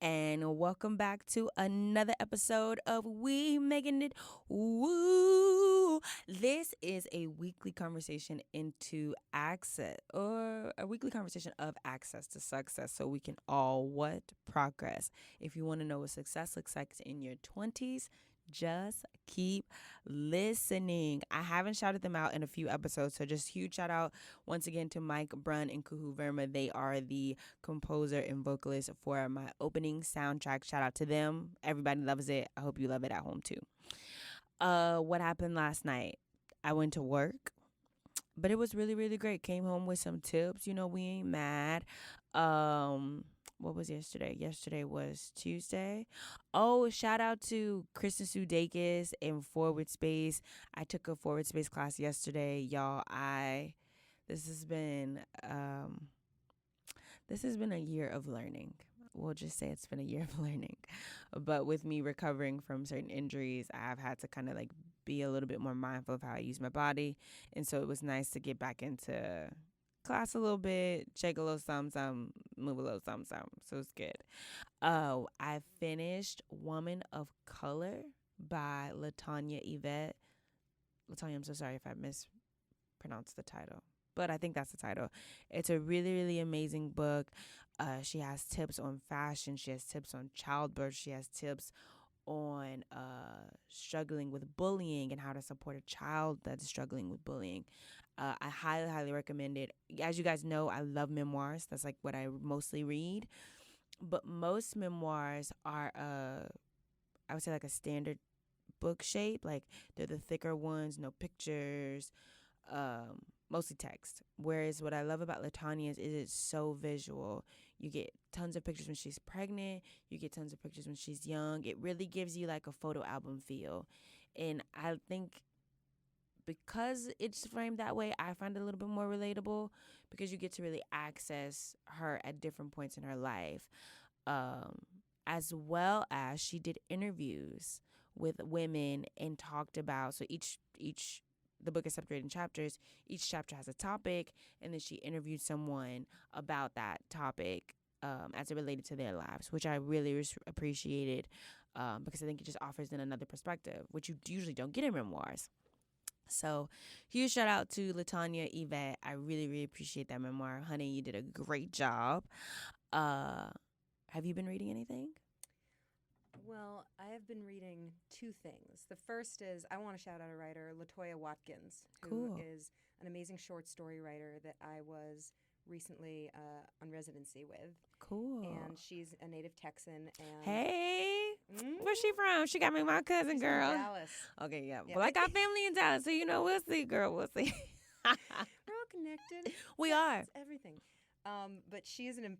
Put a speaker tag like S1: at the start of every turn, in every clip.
S1: and welcome back to another episode of We Making It Woo. This is a weekly conversation into access, or a weekly conversation of access to success, so we can all progress. If you want to know what success looks like in your 20s, just keep listening. I haven't shouted them out in a few episodes, so just huge shout out once again to Mike Brun and Kuhu Verma. They are the composer and vocalist for my opening soundtrack. Shout out to them. Everybody loves it. I hope you love it at home too. What happened last night? I went to work, but it was really, really great. Came home with some tips. You know, we ain't mad. What was yesterday? Yesterday was Tuesday. Oh, shout out to Kristen Sudeikis and Forward Space. I took a Forward Space class yesterday, y'all. This has been a year of learning. We'll just say it's been a year of learning. But with me recovering from certain injuries, I've had to kind of like be a little bit more mindful of how I use my body. And so it was nice to get back into class a little bit, shake a little something, move a little something. So it's good. I finished Woman of Color by LaTanya Yvette. LaTanya, I'm so sorry if I mispronounced the title, but I think that's the title. It's a really, really amazing book. She has tips on fashion. She has tips on childbirth. She has tips on struggling with bullying and how to support a child that's struggling with bullying. I highly, highly recommend it. As you guys know, I love memoirs. That's like what I mostly read. But most memoirs are, I would say, like a standard book shape. Like they're the thicker ones, no pictures, mostly text. Whereas what I love about LaTanya is it's so visual. You get tons of pictures when she's pregnant. You get tons of pictures when she's young. It really gives you like a photo album feel. And I think because it's framed that way, I find it a little bit more relatable because you get to really access her at different points in her life. As well as she did interviews with women and talked about, so each the book is separated in chapters. Each chapter has a topic, and then she interviewed someone about that topic as it related to their lives, which I really appreciated because I think it just offers in another perspective, which you usually don't get in memoirs. So huge shout out to LaTanya Yvette. I really, really appreciate that memoir. Honey, you did a great job. Have you been reading anything?
S2: Well, I have been reading two things. The first is I want to shout out a writer, LaToya Watkins, who is an amazing short story writer that I was recently on residency with.
S1: Cool.
S2: And she's a native Texan. And
S1: hey, where's she from? She got me my cousin,
S2: she's
S1: girl.
S2: From Dallas.
S1: Okay, yeah. Well, I got family in Dallas, so we'll see, girl. We'll see.
S2: We're all connected.
S1: We are.
S2: It's everything. But she is an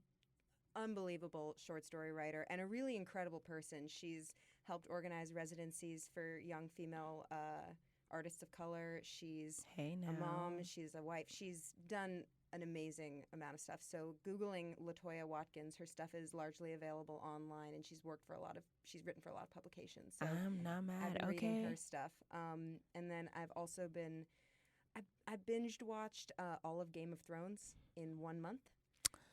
S2: unbelievable short story writer and a really incredible person. She's helped organize residencies for young female artists of color. She's a mom. She's a wife. She's done an amazing amount of stuff. So Googling LaToya Watkins, her stuff is largely available online, and she's written for a lot of publications. So
S1: I'm not mad.
S2: I've been reading her stuff. And then I've also been, I binged watched all of Game of Thrones in 1 month.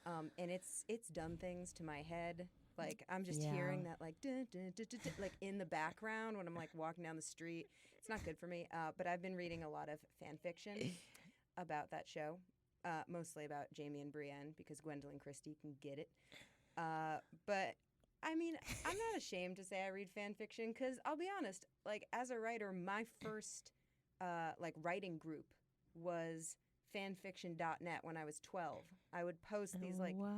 S2: And it's done things to my head. Like I'm just hearing that like dun, dun, dun, dun, dun, like in the background when I'm like walking down the street. It's not good for me. But I've been reading a lot of fan fiction about that show, mostly about Jaime and Brienne because Gwendolyn Christie can get it. But I mean, I'm not ashamed to say I read fan fiction because I'll be honest. Like as a writer, my first like writing group was fanfiction.net when I was 12. I would post these like
S1: what?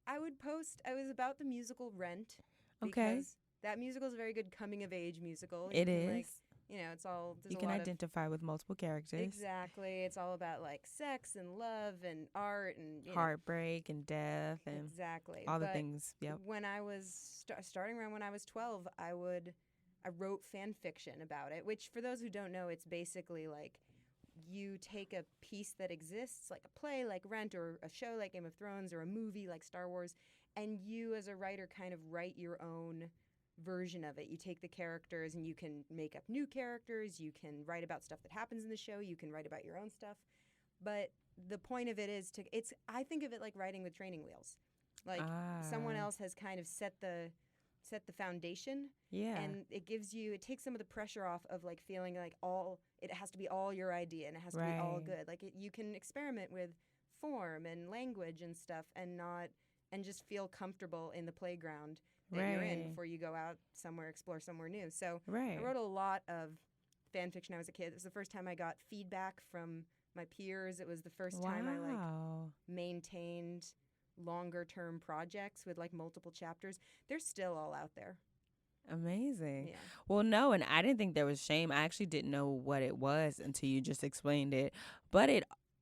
S2: I would post. I was about the musical Rent.
S1: Okay.
S2: That musical is a very good coming of age musical.
S1: It is.
S2: Like, it's all.
S1: You can identify with multiple characters.
S2: Exactly. It's all about like sex and love and art and
S1: heartbreak and death and
S2: exactly
S1: all the things. Yep.
S2: When I was starting around when I was 12, I wrote fan fiction about it. Which for those who don't know, it's basically like you take a piece that exists, like a play like Rent or a show like Game of Thrones or a movie like Star Wars, and you as a writer kind of write your own version of it. You take the characters and you can make up new characters, you can write about stuff that happens in the show, you can write about your own stuff. But the point of it is I think of it like writing with training wheels. Like someone else has kind of set the foundation,
S1: Yeah.
S2: and it takes some of the pressure off of like feeling like it has to be all your idea and it has to be all
S1: Right.
S2: good. Like you can experiment with form and language and stuff and just feel comfortable in the playground that you're in
S1: Right.
S2: before you go out somewhere, explore somewhere new. So I
S1: Right.
S2: wrote a lot of fan fiction when I was a kid. It was the first time I got feedback from my peers. It was the first time I like
S1: Wow.
S2: maintained longer term projects with like multiple chapters. They're still all out there.
S1: Amazing.
S2: Yeah.
S1: Well, no, and I didn't think there was shame. I actually didn't know what it was until you just explained it. But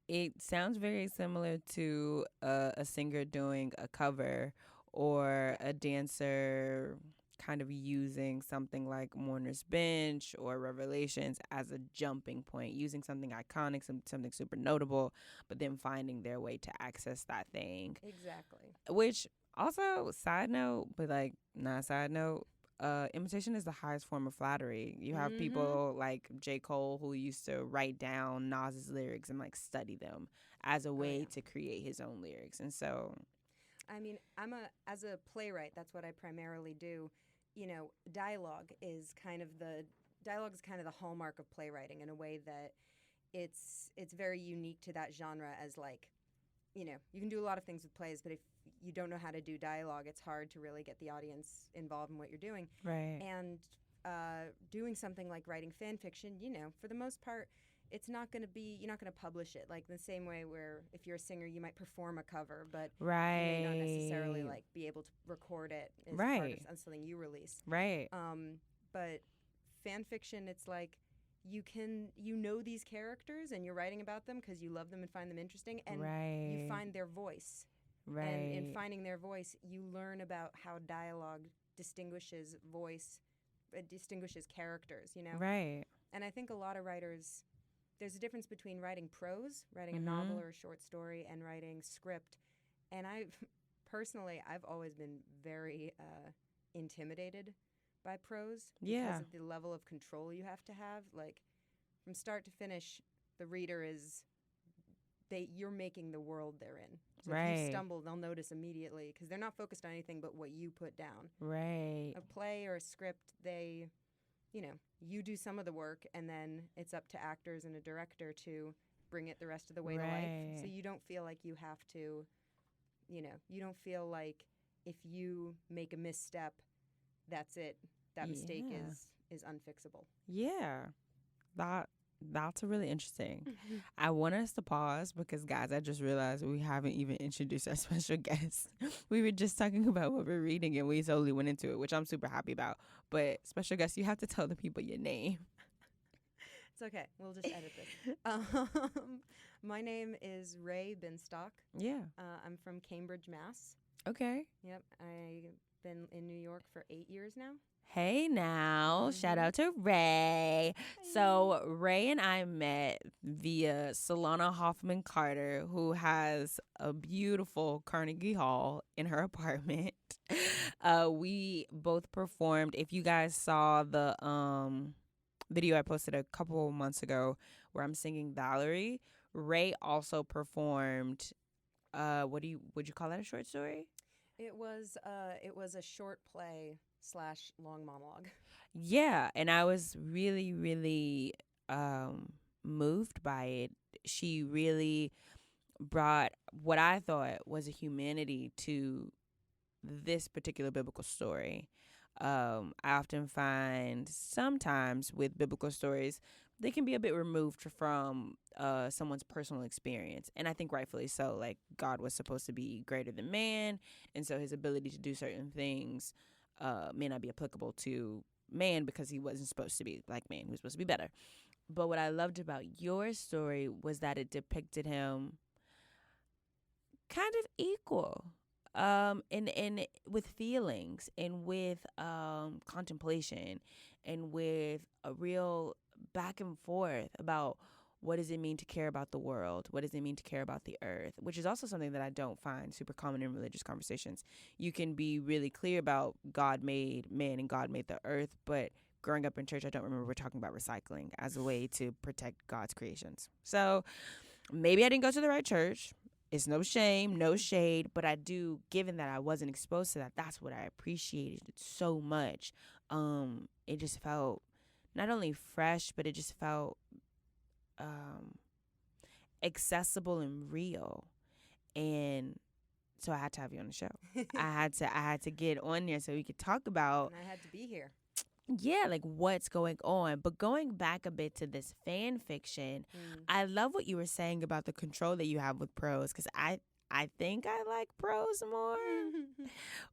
S1: it sounds very similar to a singer doing a cover or
S2: Yeah.
S1: a dancer kind of using something like Mourner's Bench or Revelations as a jumping point, using something iconic, something super notable, but then finding their way to access that thing.
S2: Exactly.
S1: Which also, side note, but like not side note, imitation is the highest form of flattery. You have
S2: Mhm.
S1: people like J. Cole who used to write down Nas's lyrics and like study them as a
S2: Oh
S1: way
S2: yeah.
S1: to create his own lyrics. And so,
S2: I mean, as a playwright, that's what I primarily do. You know, dialogue is kind of the hallmark of playwriting in a way that it's very unique to that genre. As like, you know, you can do a lot of things with plays, but if you don't know how to do dialogue, it's hard to really get the audience involved in what you're doing.
S1: right,
S2: And doing something like writing fan fiction, you know, for the most part, you're not going to publish it like the same way where if you're a singer, you might perform a cover, but you may not necessarily
S1: right,
S2: like be able to record it as part
S1: right,
S2: of something you release.
S1: right,
S2: But fan fiction, it's like you know these characters and you're writing about them because you love them and find them interesting, and you
S1: right,
S2: find their voice. And in
S1: right,
S2: finding their voice, you learn about how dialogue distinguishes distinguishes characters, you know?
S1: right.
S2: And I think a lot of writers, there's a difference between writing prose, writing a novel
S1: Mhm.
S2: or a short story, and writing script. And personally, I've always been very intimidated by prose because
S1: Yeah.
S2: of the level of control you have to have. Like, from start to finish, the reader is you're making the world they're in. So if you
S1: Right.
S2: stumble, they'll notice immediately because they're not focused on anything but what you put down.
S1: Right.
S2: A play or a script, you do some of the work, and then it's up to actors and a director to bring it the rest of the way to life. So
S1: Right.
S2: you don't feel like you have to, you don't feel like if you make a misstep, that's it. That mistake
S1: Yeah.
S2: is unfixable.
S1: Yeah. That that's really interesting. I want us to pause because guys, I just realized we haven't even introduced our special guest. We were just talking about what we're reading and we totally went into it, which I'm super happy about. But special guest, you have to tell the people your name.
S2: It's okay. We'll just edit this. My name is Rae Binstock.
S1: Yeah.
S2: I'm from Cambridge, Mass.
S1: Okay.
S2: Yep. I've been in New York for 8 years now.
S1: Hey now, shout
S2: Mhm.
S1: out to Rae. So Rae and I met via Solana Hoffman Carter, who has a beautiful Carnegie Hall in her apartment. We both performed. If you guys saw the video I posted a couple months ago where I'm singing Valerie, Rae also performed. Would you call that a short story?
S2: It was a short play / long monologue.
S1: Yeah, and I was really, really moved by it. She really brought what I thought was a humanity to this particular biblical story. I often find sometimes with biblical stories, they can be a bit removed from someone's personal experience. And I think rightfully so. Like, God was supposed to be greater than man. And so his ability to do certain things may not be applicable to man because he wasn't supposed to be like man. He was supposed to be better. But what I loved about your story was that it depicted him kind of equal and with feelings and with contemplation and with a real back and forth about what does it mean to care about the world, what does it mean to care about the earth, which is also something that I don't find super common in religious conversations. You can be really clear about God made man and God made the earth, but growing up in church, I don't remember talking about recycling as a way to protect God's creations. So maybe I didn't go to the right church. It's no shame, no shade, but I do, given that I wasn't exposed to that, that's what I appreciated so much. It just felt not only fresh, but it just felt um accessible and real. And so I had to have you on the show. I had to get on there so we could talk about,
S2: And I had to be here.
S1: yeah, like what's going on. But going back a bit to this fan fiction, I love what you were saying about the control that you have with prose, because I think I like prose more,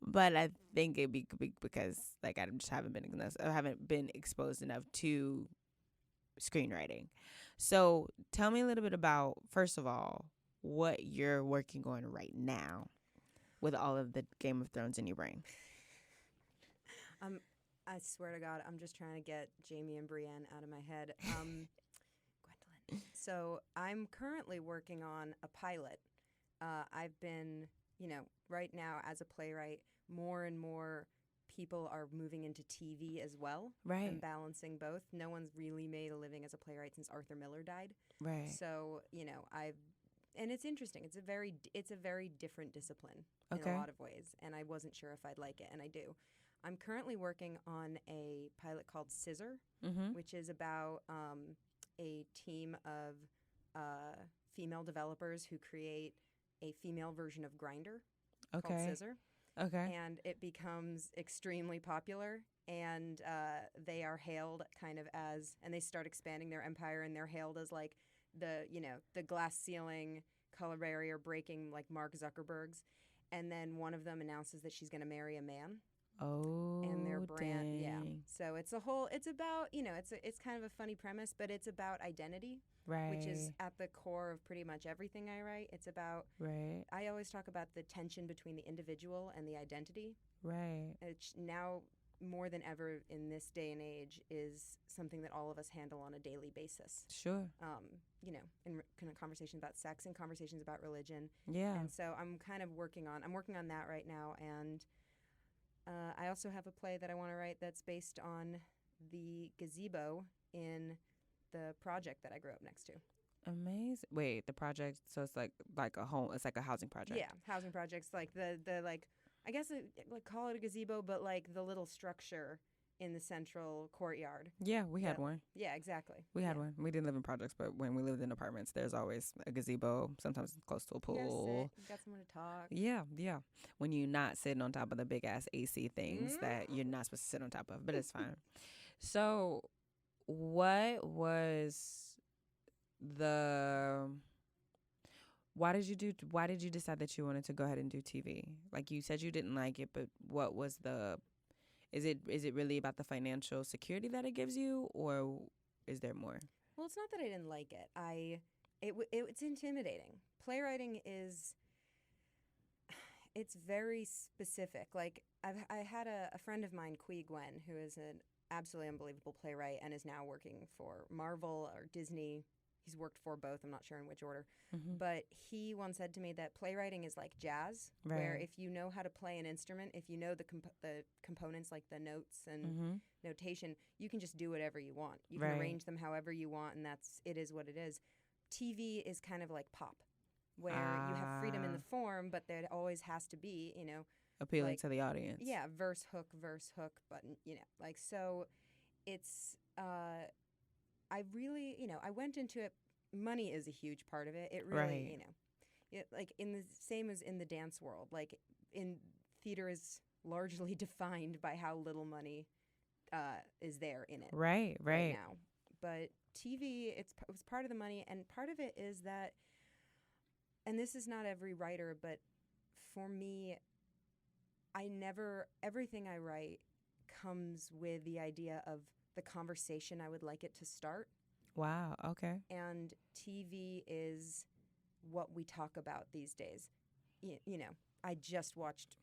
S1: but I think it'd be because like I just haven't been exposed enough to screenwriting. So tell me a little bit about, first of all, what you're working on right now with all of the Game of Thrones in your brain.
S2: I swear to God, I'm just trying to get Jamie and Brienne out of my head. Gwendolyn. So I'm currently working on a pilot. I've been, right now as a playwright, more and more people are moving into TV as well.
S1: Right.
S2: And balancing both. No one's really made a living as a playwright since Arthur Miller died.
S1: Right.
S2: So, and it's interesting. It's a very different discipline in a lot of ways, and I wasn't sure if I'd like it, and I do. I'm currently working on a pilot called Scissor, which is about a team of female developers who create a female version of Grindr called Scissor.
S1: Okay.
S2: And it becomes extremely popular, and they are hailed kind of as, and they start expanding their empire, and they're hailed as like the glass ceiling color barrier breaking like Mark Zuckerberg's. And then one of them announces that she's going to marry a man.
S1: Oh,
S2: and their brand,
S1: dang.
S2: yeah. So it's about, it's kind of a funny premise, but it's about identity,
S1: Right.
S2: which is at the core of pretty much everything I write. It's about,
S1: right.
S2: I always talk about the tension between the individual and the identity.
S1: Right.
S2: It's now more than ever in this day and age is something that all of us handle on a daily basis.
S1: Sure.
S2: In kind of conversations about sex and conversations about religion.
S1: Yeah.
S2: And so I'm working on that right now, and I also have a play that I want to write that's based on the gazebo in the project that I grew up next to.
S1: Amazing. Wait, the project, so it's like a home, it's like a housing project.
S2: Yeah, housing projects, like the like, I guess like call it a gazebo, but like the little structure in the central courtyard.
S1: Yeah, we had one.
S2: Yeah, exactly.
S1: We had one. We didn't live in projects, but when we lived in apartments, there's always a gazebo, sometimes close to a pool.
S2: You gotta sit, you got someone to talk.
S1: Yeah. When you're not sitting on top of the big ass AC things that you're not supposed to sit on top of, but it's fine. So, why did you decide that you wanted to go ahead and do TV? Like you said you didn't like it, but what was is it really about the financial security that it gives you, or is there more?
S2: Well, it's not that I didn't like it. It's intimidating. Playwriting it's very specific. Like I had a friend of mine, Kui Gwen, who is an absolutely unbelievable playwright and is now working for Marvel or Disney. He's worked for both. I'm not sure in which order. But he once said to me that playwriting is like jazz, where if you know how to play an instrument, if you know the components like the notes and notation, you can just do whatever you want. You can arrange them however you want, and it is what it is. TV is kind of like pop, where you have freedom in the form, but there always has to be,
S1: appealing to the audience.
S2: Yeah, verse, hook, but, like, so it's, I really, I went into it. Money is a huge part of it. It really, like in the same as in the dance world, like in theater is largely defined by how little money is there in it. Right now. But TV, it was part of the money, and part of it is that, and this is not every writer, but for me, everything I write comes with the idea of the conversation I would like it to start.
S1: Wow, okay.
S2: And TV is what we talk about these days. I just watched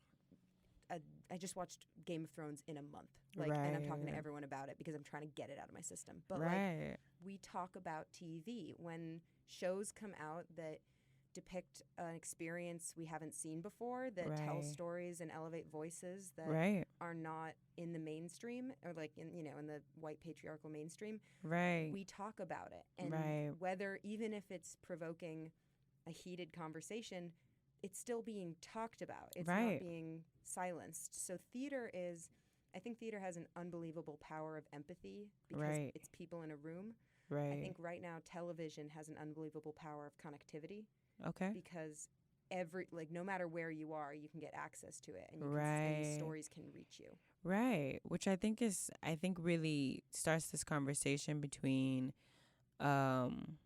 S2: Game of Thrones in a month. And I'm talking to everyone about it because I'm trying to get it out of my system. But we talk about TV when shows come out that depict an experience we haven't seen before, that tell stories and elevate voices that are not in the mainstream, or like in the white patriarchal mainstream. We talk about it, and whether, even if it's provoking a heated conversation, it's still being talked about. It's
S1: Right.
S2: not being silenced. So I think theater has an unbelievable power of empathy because
S1: Right.
S2: it's people in a room. I
S1: Right.
S2: think right now television has an unbelievable power of connectivity
S1: Okay.
S2: because no matter where you are, you can get access to it, and and these
S1: Right.
S2: stories can reach you.
S1: Right. Which I think really starts this conversation between um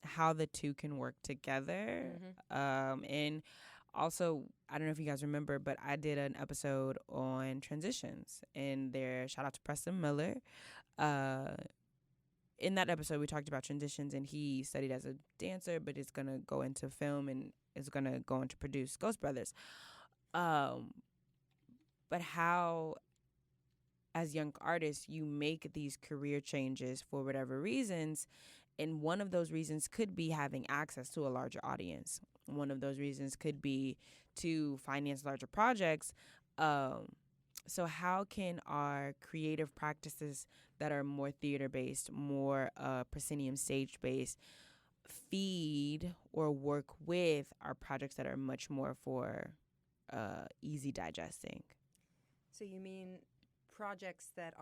S1: how the two can work together. And also, I don't know if you guys remember, but I did an episode on transitions, and there, shout out to Preston Miller. Uh, in that episode, we talked about transitions, and he studied as a dancer, but is gonna go into film and is gonna go on to produce Ghost Brothers. Um, but how, as young artists, you make these career changes for whatever reasons, and one of those reasons could be having access to a larger audience. One of those reasons could be to finance larger projects. So how can our creative practices that are more theater based, more proscenium stage based, feed or work with our projects that are much more for easy digesting?
S2: So you mean projects that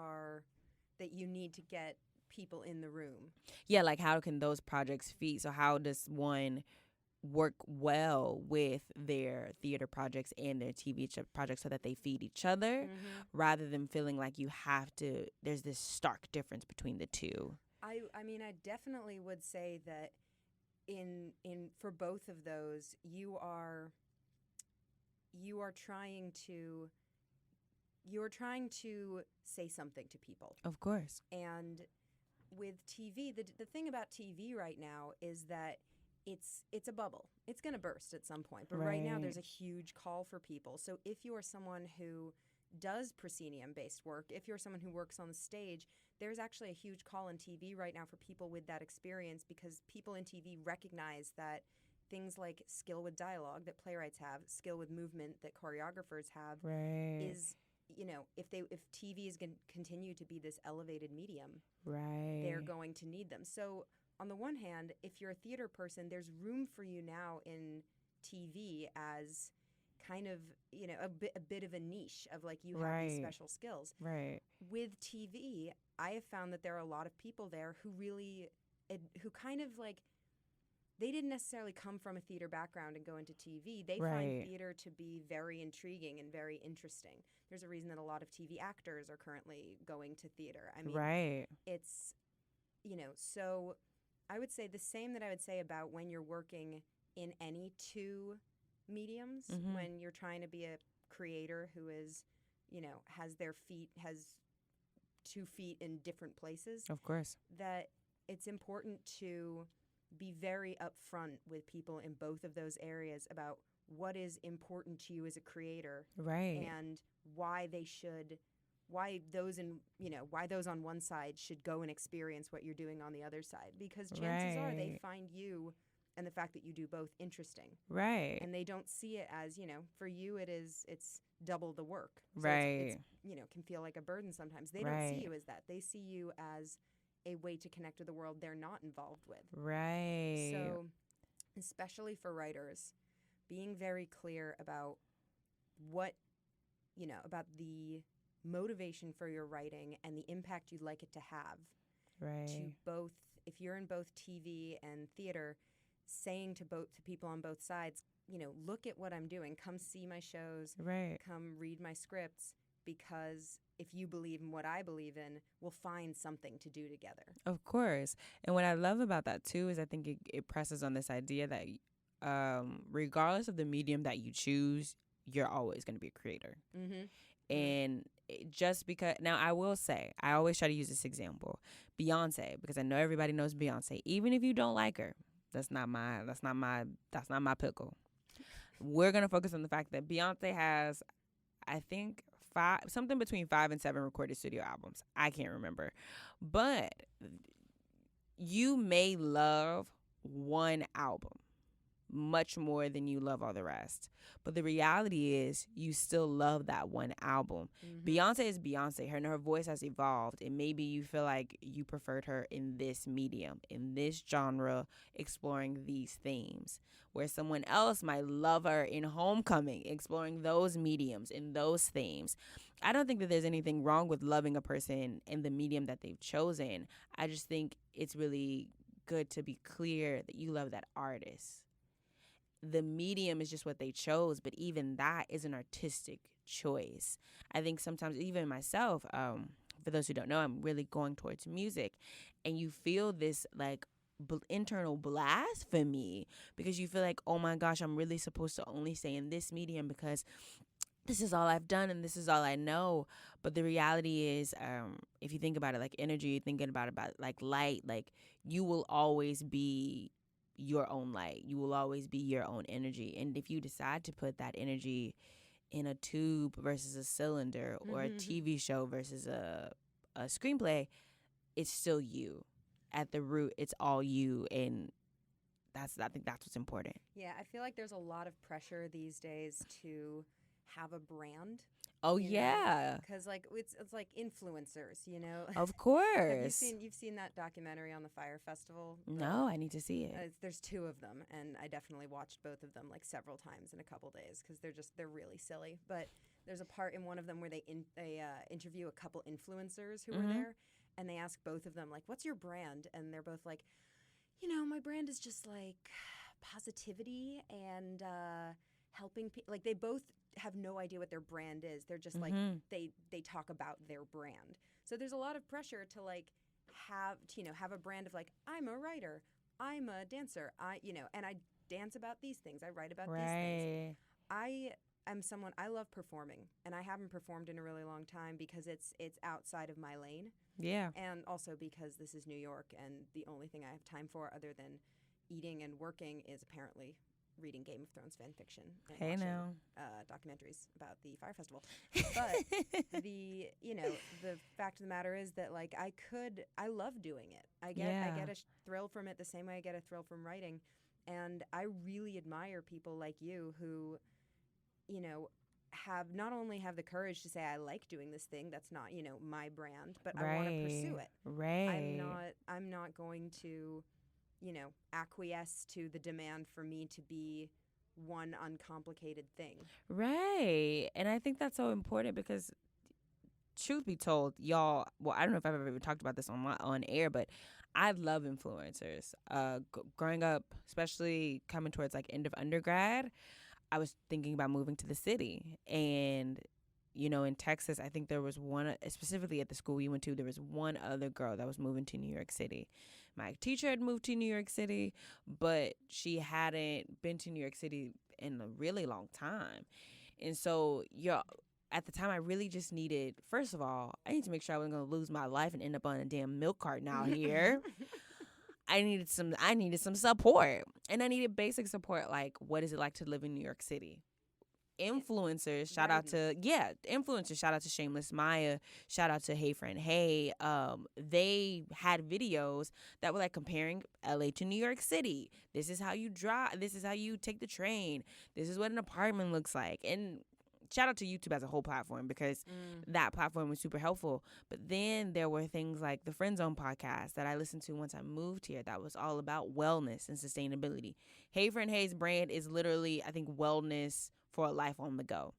S2: you need to get people in the room?
S1: Yeah, like how can those projects feed? So how does one work well with their theater projects and their TV projects so that they feed each other, rather than feeling like there's this stark difference between the two?
S2: I mean, I definitely would say that in for both of those, you are trying to say something to people.
S1: Of course.
S2: And with TV, the thing about TV right now is that it's a bubble. It's going to burst at some point. But right now there's a huge call for people. So if you are someone who does proscenium-based work, if you're someone who works on the stage, there's actually a huge call in TV right now for people with that experience, because people in TV recognize that things like skill with dialogue that playwrights have, skill with movement that choreographers have, is, if TV is going to continue to be this elevated medium, they're going to need them. So on the one hand, if you're a theater person, there's room for you now in TV as kind of, a bit of a niche of like you have these special skills.
S1: Right.
S2: With TV, I have found that there are a lot of people there who really, who kind of like, they didn't necessarily come from a theater background and go into TV. They find theater to be very intriguing and very interesting. There's a reason that a lot of TV actors are currently going to theater. I mean, it's, so I would say the same that I would say about when you're working in any two mediums, when you're trying to be a creator who is, has 2 feet in different places.
S1: Of course.
S2: That it's important to be very upfront with people in both of those areas about what is important to you as a creator, and why those on one side should go and experience what you're doing on the other side, because chances are they find you and the fact that you do both interesting, and they don't see it as, for you it's double the work, so it's can feel like a burden sometimes. They don't see you as that. They see you as a way to connect with the world they're not involved with. So especially for writers, being very clear about what, about the motivation for your writing and the impact you'd like it to have. To both, if you're in both TV and theater, saying to people on both sides, look at what I'm doing. Come see my shows. Come read my scripts, because if you believe in what I believe in, we'll find something to do together.
S1: Of course. And what I love about that too is I think it presses on this idea that regardless of the medium that you choose, you're always going to be a creator. And just because, now I will say, I always try to use this example, Beyonce, because I know everybody knows Beyonce. Even if you don't like her, that's not my pickle. We're going to focus on the fact that Beyonce has, I think, something between 5 and 7 recorded studio albums. I can't remember. But you may love one album, much more than you love all the rest. But the reality is you still love that one album. Beyonce is Beyonce. Her voice has evolved, and maybe you feel like you preferred her in this medium, in this genre, exploring these themes. Where someone else might love her in Homecoming, exploring those mediums and those themes. I don't think that there's anything wrong with loving a person in the medium that they've chosen. I just think it's really good to be clear that you love that artist. The medium is just what they chose, but even that is an artistic choice. I think sometimes, even myself, for those who don't know, I'm really going towards music, and you feel this like internal blasphemy because you feel like, oh my gosh, I'm really supposed to only stay in this medium because this is all I've done and this is all I know. But the reality is, if you think about it like energy, thinking about like light, like you will always be your own light. You will always be your own energy. And if you decide to put that energy in a tube versus a cylinder, or a TV show versus a screenplay, it's still you. At the root, it's all you. And I think that's what's important.
S2: Yeah, I feel like there's a lot of pressure these days to have a brand.
S1: Oh yeah,
S2: because like it's like influencers, you know.
S1: Of course.
S2: You've seen that documentary on the Fire Festival?
S1: No, I need to see it.
S2: There's two of them, and I definitely watched both of them like several times in a couple days because they're really silly. But there's a part in one of them where they interview a couple influencers who were there, and they ask both of them like, "What's your brand?" And they're both like, my brand is just like positivity and helping people. Like they both have no idea what their brand is. They're just like they talk about their brand. So there's a lot of pressure to like have a brand of like, I'm a writer, I'm a dancer, and I dance about these things, I write about these things. I'm someone, I love performing, and I haven't performed in a really long time because it's outside of my lane.
S1: Yeah.
S2: And also because this is New York, and the only thing I have time for other than eating and working is apparently reading Game of Thrones fan fiction and watching documentaries about the Fire Festival. But the fact of the matter is that like I love doing it. I get a thrill from it the same way I get a thrill from writing, and I really admire people like you who, not only have the courage to say I like doing this thing that's not my brand, but I want to pursue it.
S1: Right.
S2: I'm not going to acquiesce to the demand for me to be one uncomplicated thing.
S1: Right. And I think that's so important because, truth be told, y'all, well, I don't know if I've ever even talked about this on air, but I love influencers. Growing up, especially coming towards like end of undergrad, I was thinking about moving to the city. And in Texas, I think there was one, specifically at the school we went to, there was one other girl that was moving to New York City. My teacher had moved to New York City, but she hadn't been to New York City in a really long time. And so, at the time, I really just needed, first of all, I need to make sure I wasn't going to lose my life and end up on a damn milk carton out here. I needed some support. And I needed basic support, like, what is it like to live in New York City? Influencers, shout out to Shameless Maya, shout out to Hey Friend Hey. They had videos that were like comparing LA to New York City. This is how you drive, this is how you take the train, this is what an apartment looks like. And shout out to YouTube as a whole platform because that platform was super helpful. But then there were things like the Friend Zone podcast that I listened to once I moved here that was all about wellness and sustainability. Hey Friend Hey's brand is literally, I think, wellness for a life on the go,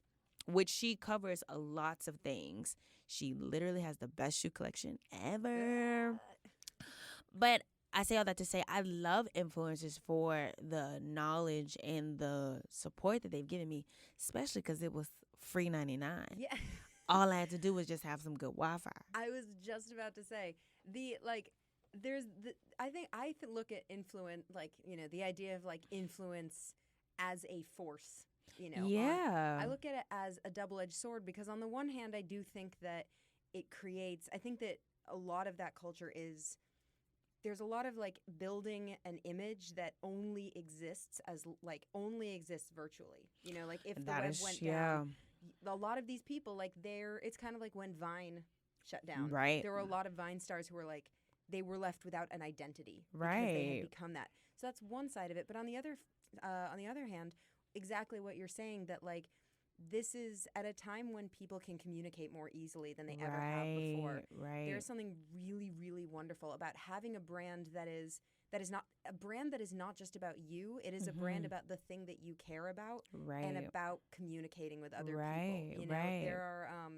S1: which she covers lots of things. She literally has the best shoe collection ever. But I say all that to say I love influencers for the knowledge and the support that they've given me, especially because it was free 99. Yeah. All I had to do was just have some good Wi-Fi.
S2: I was just about to say, I look at influence, like, the idea of like influence as a force. I look at it as a double-edged sword because on the one hand, I do think that I think that a lot of that culture is, there's a lot of like building an image that only exists virtually. Like if the web went down, a lot of these people, like it's kind of like when Vine shut down.
S1: Right.
S2: There were a lot of Vine stars who were like, they were left without an identity.
S1: Right.
S2: Because they had become that. So that's one side of it. But on the other on the other hand, exactly what you're saying, that like this is at a time when people can communicate more easily than they ever have before.
S1: Right.
S2: There's something really, really wonderful about having a brand that is not a brand that is not just about you. It is a brand about the thing that you care about and
S1: Right.
S2: about communicating with other
S1: Right.
S2: people. You know,
S1: Right.
S2: there are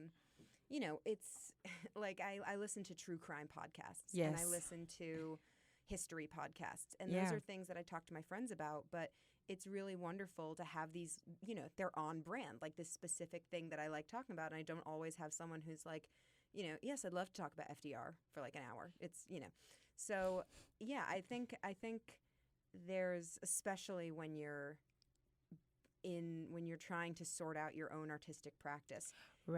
S2: you know, it's like I listen to true crime podcasts and I
S1: Yes.
S2: listen to history podcasts, and those
S1: Yeah.
S2: are things that I talk to my friends about, but it's really wonderful to have these, you know, they're on brand, like this specific thing that I like talking about, and I don't always have someone who's like, you know, yes, I'd love to talk about FDR for like an hour. It's, you know. So, yeah, I think there's, especially when you're trying to sort out your own artistic practice, the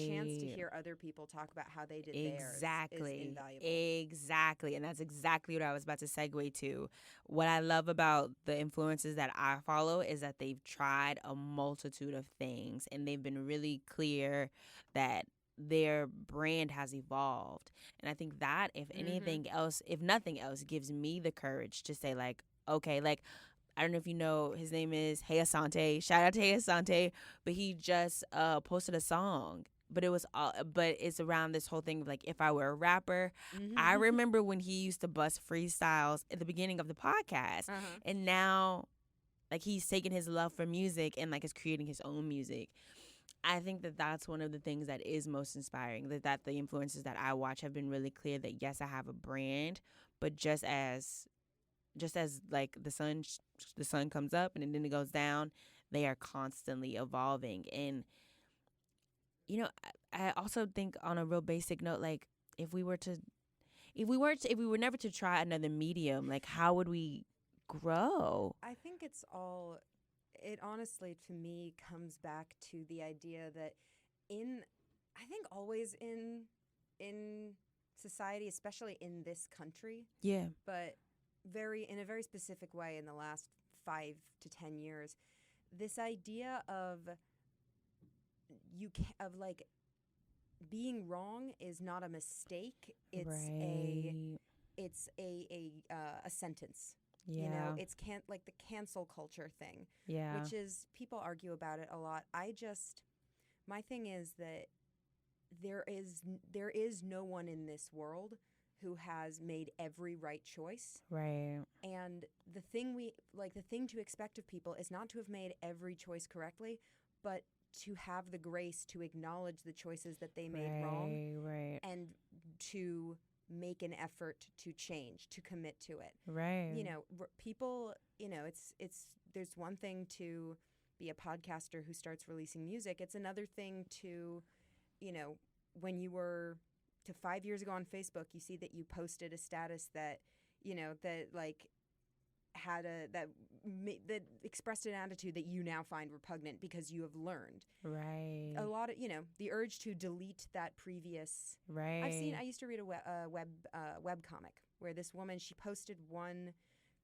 S2: chance to
S1: Right.
S2: hear other people talk about how they did theirs is
S1: Exactly.
S2: invaluable.
S1: Exactly. And that's exactly what I was about to segue to. What I love about the influencers that I follow is that they've tried a multitude of things and they've been really clear that their brand has evolved. And I think that, if
S2: Mm-hmm.
S1: anything else, if nothing else, gives me the courage to say, like, okay, like, I don't know if you know, his name is Hey Asante. Shout out to Hey Asante. But he just posted a song. But it was all, but it's around this whole thing of like, if I were a rapper. I
S2: Mm-hmm.
S1: remember when he used to bust freestyles at the beginning of the podcast.
S2: Uh-huh.
S1: And now, like, he's taking his love for music and like is creating his own music. I think that that's one of the things that is most inspiring. That the influencers that I watch have been really clear that yes, I have a brand, but just as like the sun comes up and then it goes down, they are constantly evolving. And you know, I also think, on a real basic note, like, if we were to if we were never to try another medium, like, how would we grow?
S2: I think it honestly to me comes back to the idea that in, I think always in society, especially in this country,
S1: Yeah.
S2: but in a very specific way in the last 5 to 10 years, this idea of of like being wrong is not a mistake.
S1: Right.
S2: It's a sentence. You know,
S1: Yeah.
S2: it's like the cancel culture thing,
S1: Yeah.
S2: which is, people argue about it a lot. My thing is that there is no one in this world who has made every right choice.
S1: Right.
S2: And the thing to expect of people is not to have made every choice correctly, but to have the grace to acknowledge the choices that they made wrong,
S1: Right. Right.
S2: and to make an effort to change, to commit to it.
S1: Right.
S2: You know, people, you know, it's there's one thing to be a podcaster who starts releasing music. It's another thing to, you know, when you were to 5 years ago on Facebook, you see that you posted a status that, you know, that like had that expressed an attitude that you now find repugnant because you have learned
S1: Right.
S2: a lot of, you know, the urge to delete that previous.
S1: Right.
S2: I used to read a web comic where this woman, she posted one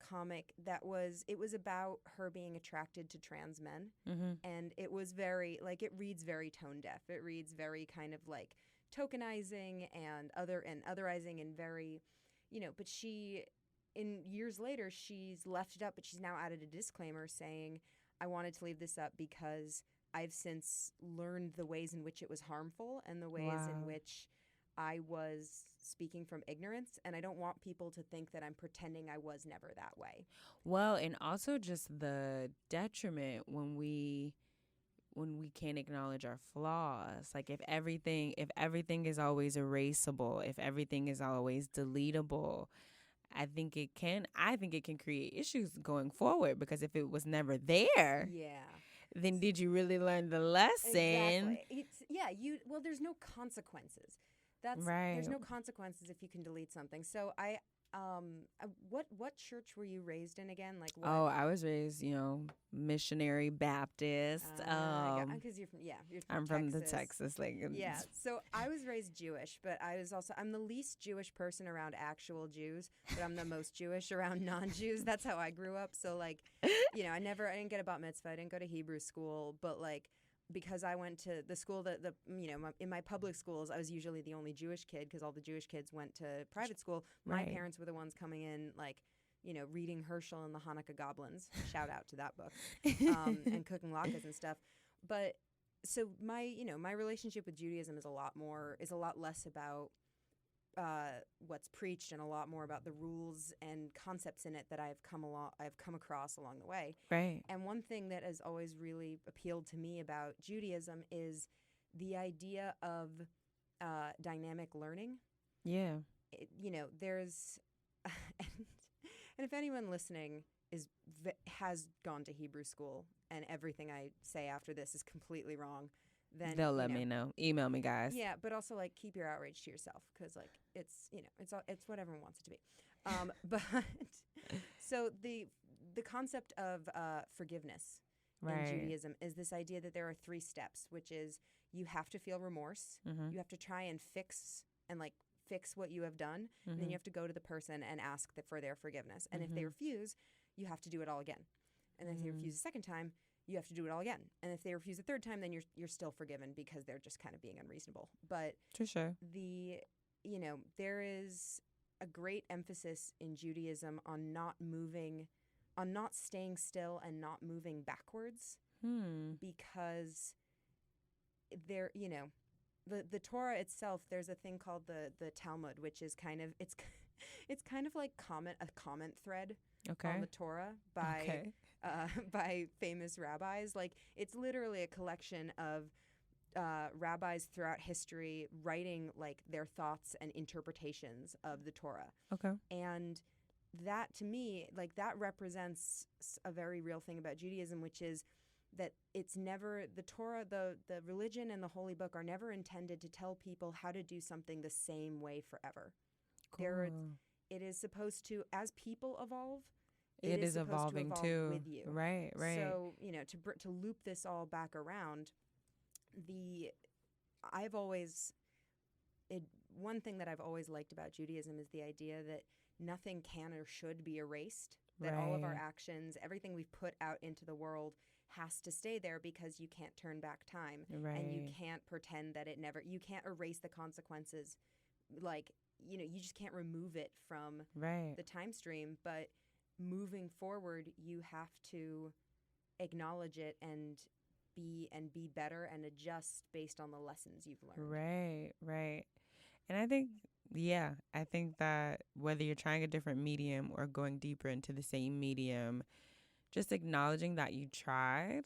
S2: comic it was about her being attracted to trans men,
S1: Mhm.
S2: and it was very like, it reads very tone deaf. It reads very kind of like tokenizing and otherizing, and very, you know, but she, in years later, she's left it up, but she's now added a disclaimer saying, I wanted to leave this up because I've since learned the ways in which it was harmful and the ways in
S1: Wow.
S2: which I was speaking from ignorance, and I don't want people to think that I'm pretending I was never that way.
S1: Well, and also just the detriment when we can't acknowledge our flaws. Like, if everything is always erasable, if everything is always deletable, I think it can create issues going forward, because if it was never there,
S2: Yeah.
S1: then did you really learn the lesson?
S2: Exactly. There's no consequences. There's
S1: Right.
S2: no consequences if you can delete something. So what church were you raised in again? Like what?
S1: Oh, I was raised, missionary Baptist.
S2: Because you're from
S1: I'm from the
S2: Texas.
S1: Texas, like,
S2: Yeah, so I was raised Jewish, but I'm the least Jewish person around actual Jews, but I'm the most Jewish around non-Jews. That's how I grew up. So like, you know, I didn't get a bat mitzvah, I didn't go to Hebrew school, but like, because I went to the school in my public schools, I was usually the only Jewish kid because all the Jewish kids went to private school. My
S1: Right.
S2: parents were the ones coming in like reading Herschel and the Hanukkah Goblins. Shout out to that book. And cooking latkes and stuff. But so my relationship with Judaism is a lot less about what's preached and a lot more about the rules and concepts in it that I've come across along the way.
S1: Right.
S2: And one thing that has always really appealed to me about Judaism is the idea of dynamic learning.
S1: Yeah.
S2: There's and if anyone listening has gone to Hebrew school and everything I say after this is completely wrong, then
S1: they'll let me know. Email me, guys.
S2: Yeah, but also like keep your outrage to yourself because like it's what everyone wants it to be. But so the concept of forgiveness in Judaism is this idea that there are 3 steps, which is you have to feel remorse, you have to try and fix what you have done, and then you have to go to the person and ask for their forgiveness. And if they refuse, you have to do it all again. And if they refuse a second time, you have to do it all again. And if they refuse a third time, then you're still forgiven because they're just kind of being unreasonable. But
S1: for sure,
S2: there is a great emphasis in Judaism on not staying still and not moving backwards, because the Torah itself, there's a thing called the Talmud, which is kind of it's kind of like a comment thread on the Torah by famous rabbis. Like it's literally a collection of rabbis throughout history writing like their thoughts and interpretations of the Torah.
S1: Okay.
S2: And that to me, like that represents a very real thing about Judaism, which is that it's never the Torah, the religion and the holy book are never intended to tell people how to do something the same way forever.
S1: Cool.
S2: It is supposed to, as people evolve,
S1: it is evolving
S2: to evolve
S1: too.
S2: With you.
S1: Right.
S2: So, to loop this all back around, one thing that I've always liked about Judaism is the idea that nothing can or should be erased, that all of our actions, everything we've put out into the world has to stay there because you can't turn back time.
S1: Right.
S2: And you can't pretend that you can't erase the consequences. Like, you just can't remove it from the time stream. But moving forward, you have to acknowledge it and be better and adjust based on the lessons you've learned.
S1: Right. And I think that whether you're trying a different medium or going deeper into the same medium, just acknowledging that you tried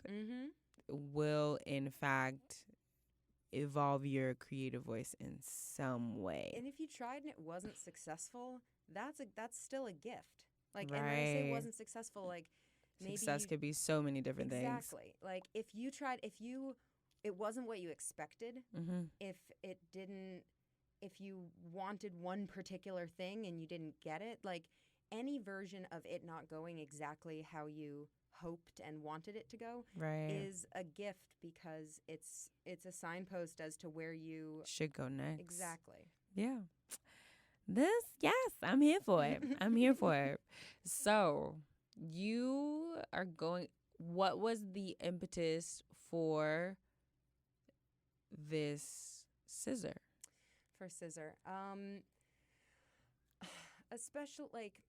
S1: will, in fact, evolve your creative voice in some way.
S2: And if you tried and it wasn't successful, that's still a gift. Like, and when I say it wasn't successful, like maybe
S1: success could be so many different things.
S2: Exactly. Like if it wasn't what you expected, if you wanted one particular thing and you didn't get it, like any version of it not going exactly how you hoped and wanted it to go is a gift because it's a signpost as to where you
S1: should go next.
S2: Exactly.
S1: Yeah. I'm here for it. I'm here for it. So what was the impetus for this scissor?
S2: For scissor. A special, like,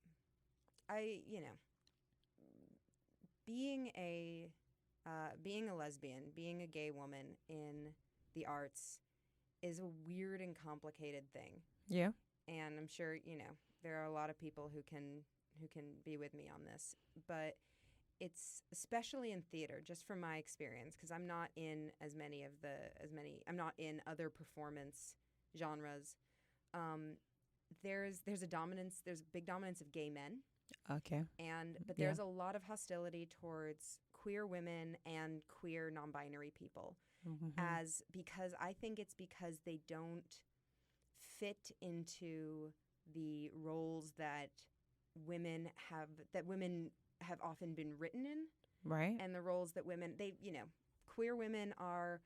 S2: being a lesbian, being a gay woman in the arts is a weird and complicated thing.
S1: Yeah.
S2: And I'm sure, there are a lot of people who can be with me on this, but it's especially in theater, just from my experience, because I'm not in I'm not in other performance genres. There's a big dominance of gay men.
S1: Okay.
S2: But there's a lot of hostility towards queer women and queer non-binary people, because I think it's because they don't fit into the roles that women have often been written in.
S1: Right.
S2: And the roles that queer women are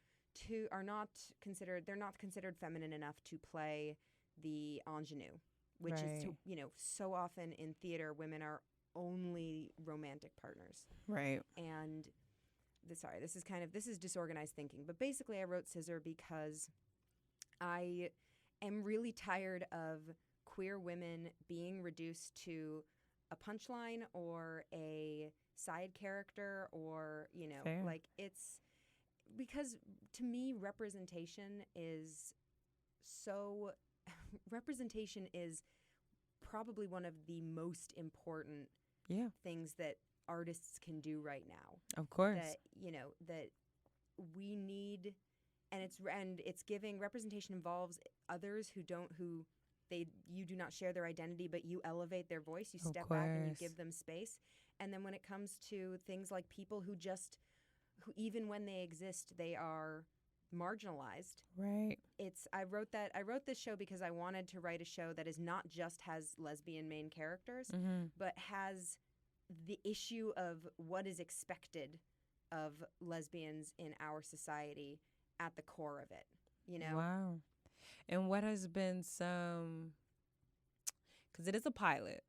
S2: not considered feminine enough to play the ingenue, which is so often in theater women are only romantic partners.
S1: Right.
S2: And this is disorganized thinking, but basically I wrote Scissor because I am really tired of queer women being reduced to a punchline or a side character, or
S1: Fair.
S2: like, it's because to me representation is so representation is probably one of the most important
S1: Yeah,
S2: things that artists can do right now.
S1: of course.
S2: That that we need, and it's giving representation involves others who you do not share their identity, but you elevate their voice. You
S1: Of
S2: step back and you
S1: course.
S2: give them space. And then when it comes to things like people who even when they exist, they are marginalized.
S1: Right.
S2: I wrote this show because I wanted to write a show that is not just has lesbian main characters,
S1: Mm-hmm.
S2: but has the issue of what is expected of lesbians in our society at the core of it,
S1: Wow. And what has been some, because it is a pilot.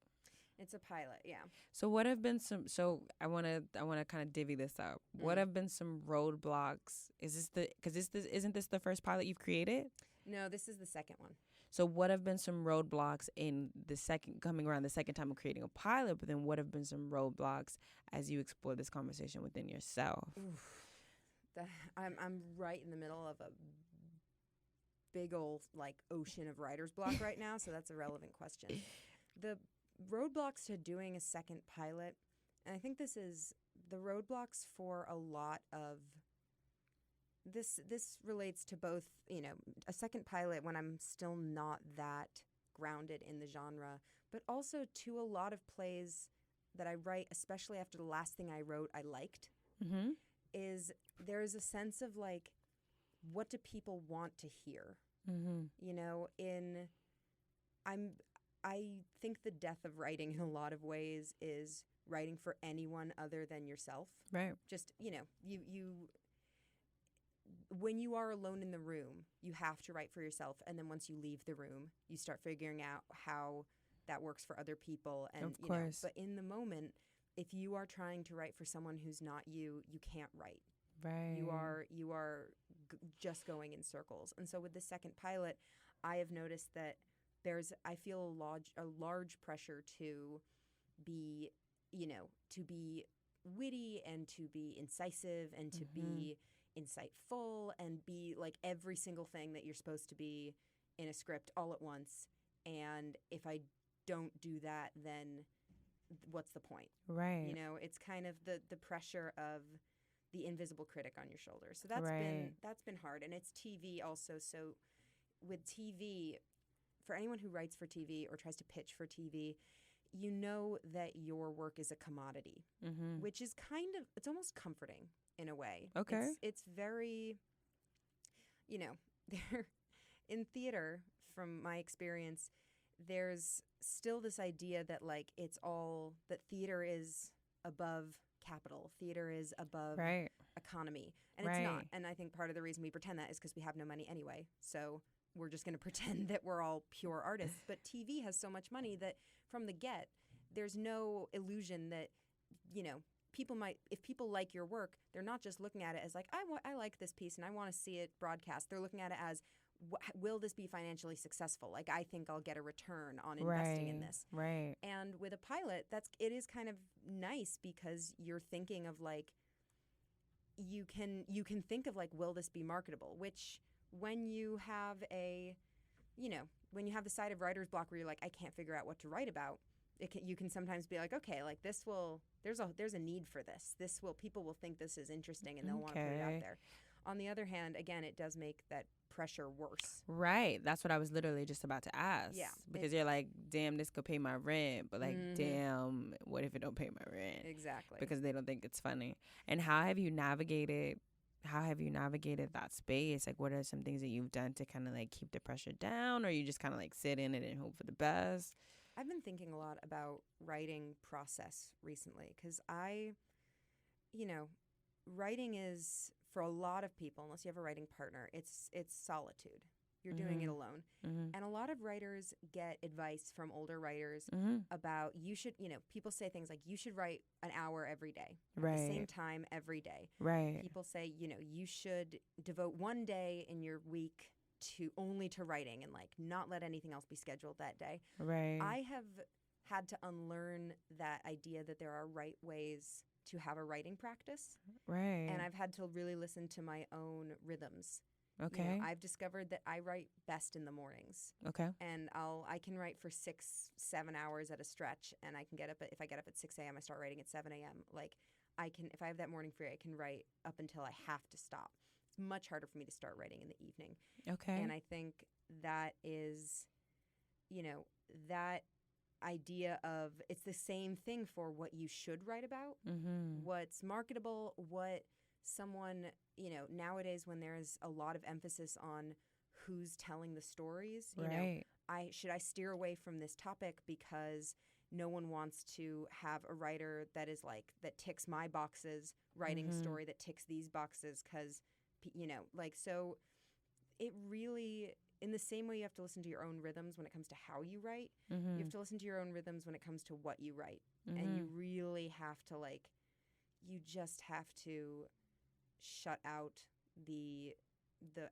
S2: It's a pilot, yeah.
S1: So what have been some, so I want to kind of divvy this up. What have been some roadblocks? Isn't this the first pilot you've created?
S2: No, this is the second one.
S1: So what have been some roadblocks in coming around the second time of creating a pilot, but then what have been some roadblocks as you explore this conversation within yourself?
S2: Oof. I'm right in the middle of a big old like ocean of writer's block right now, so that's a relevant question. The roadblocks to doing a second pilot, and I think this is the roadblocks for a lot of this relates to both, a second pilot when I'm still not that grounded in the genre, but also to a lot of plays that I write, especially after the last thing I wrote I liked,
S1: Mm-hmm.
S2: is there is a sense of like, what do people want to hear?
S1: Mm-hmm.
S2: I think the death of writing in a lot of ways is writing for anyone other than yourself.
S1: Right.
S2: Just, when you are alone in the room, you have to write for yourself. And then once you leave the room, you start figuring out how that works for other people. And,
S1: Of course.
S2: but in the moment, if you are trying to write for someone who's not you, you can't write.
S1: Right.
S2: You are just going in circles. And so with the second pilot, I have noticed that I feel a large pressure to be, to be witty and to be incisive and to be insightful and be like every single thing that you're supposed to be in a script all at once. And if I don't do that, then what's the point?
S1: Right.
S2: It's kind of the pressure of the invisible critic on your shoulder. So that's been hard. And it's TV also. So with TV, for anyone who writes for TV or tries to pitch for TV, you know that your work is a commodity, which is it's almost comforting in a way.
S1: Okay.
S2: It's very, there in theater, from my experience, there's still this idea that like that theater is above capital, theater is above economy, and it's not. And I think part of the reason we pretend that is because we have no money anyway. So we're just going to pretend that we're all pure artists. But TV has so much money that from the get, there's no illusion that, if people like your work, they're not just looking at it as like, I like this piece and I want to see it broadcast. They're looking at it as, will this be financially successful? Like, I think I'll get a return on investing in this.
S1: Right.
S2: And with a pilot, it is kind of nice because you're thinking of like, you can think of like, will this be marketable? Which when you have when you have the side of writer's block where you're like, I can't figure out what to write about, you can sometimes be like, okay, like there's a need for this. People will think this is interesting and they'll want to put it out there. On the other hand, again, it does make that pressure worse.
S1: Right. That's what I was literally just about to ask.
S2: Yeah.
S1: Because you're like, damn, this could pay my rent. But like, damn, what if it don't pay my rent?
S2: Exactly.
S1: Because they don't think it's funny. And how have you navigated that space? Like, what are some things that you've done to kind of like keep the pressure down, or you just kind of like sit in it and hope for the best?
S2: I've been thinking a lot about writing process recently because writing is, for a lot of people, unless you have a writing partner, it's solitude. You're doing it alone. And a lot of writers get advice from older writers about people say things like, you should write an hour every day, at the same time every day.
S1: Right.
S2: People say, you should devote one day in your week only to writing and like not let anything else be scheduled that day.
S1: Right.
S2: I have had to unlearn that idea that there are right ways to have a writing practice.
S1: Right.
S2: And I've had to really listen to my own rhythms.
S1: Okay.
S2: You know, I've discovered that I write best in the mornings.
S1: Okay.
S2: And I can write for 6-7 hours at a stretch, and I can get up if I get up at 6 a.m. I start writing at 7 a.m. Like I can, if I have that morning free, I can write up until I have to stop. It's much harder for me to start writing in the evening.
S1: Okay.
S2: And I think that is, you know, that idea of it's the same thing for what you should write about, what's marketable, what someone, you know, nowadays when there's a lot of emphasis on who's telling the stories, you know, I steer away from this topic because no one wants to have a writer that is like, that ticks my boxes, writing a story that ticks these boxes because, you know, like, so it really, in the same way you have to listen to your own rhythms when it comes to how you write, you have to listen to your own rhythms when it comes to what you write. And you really have to, like, you just have to shut out the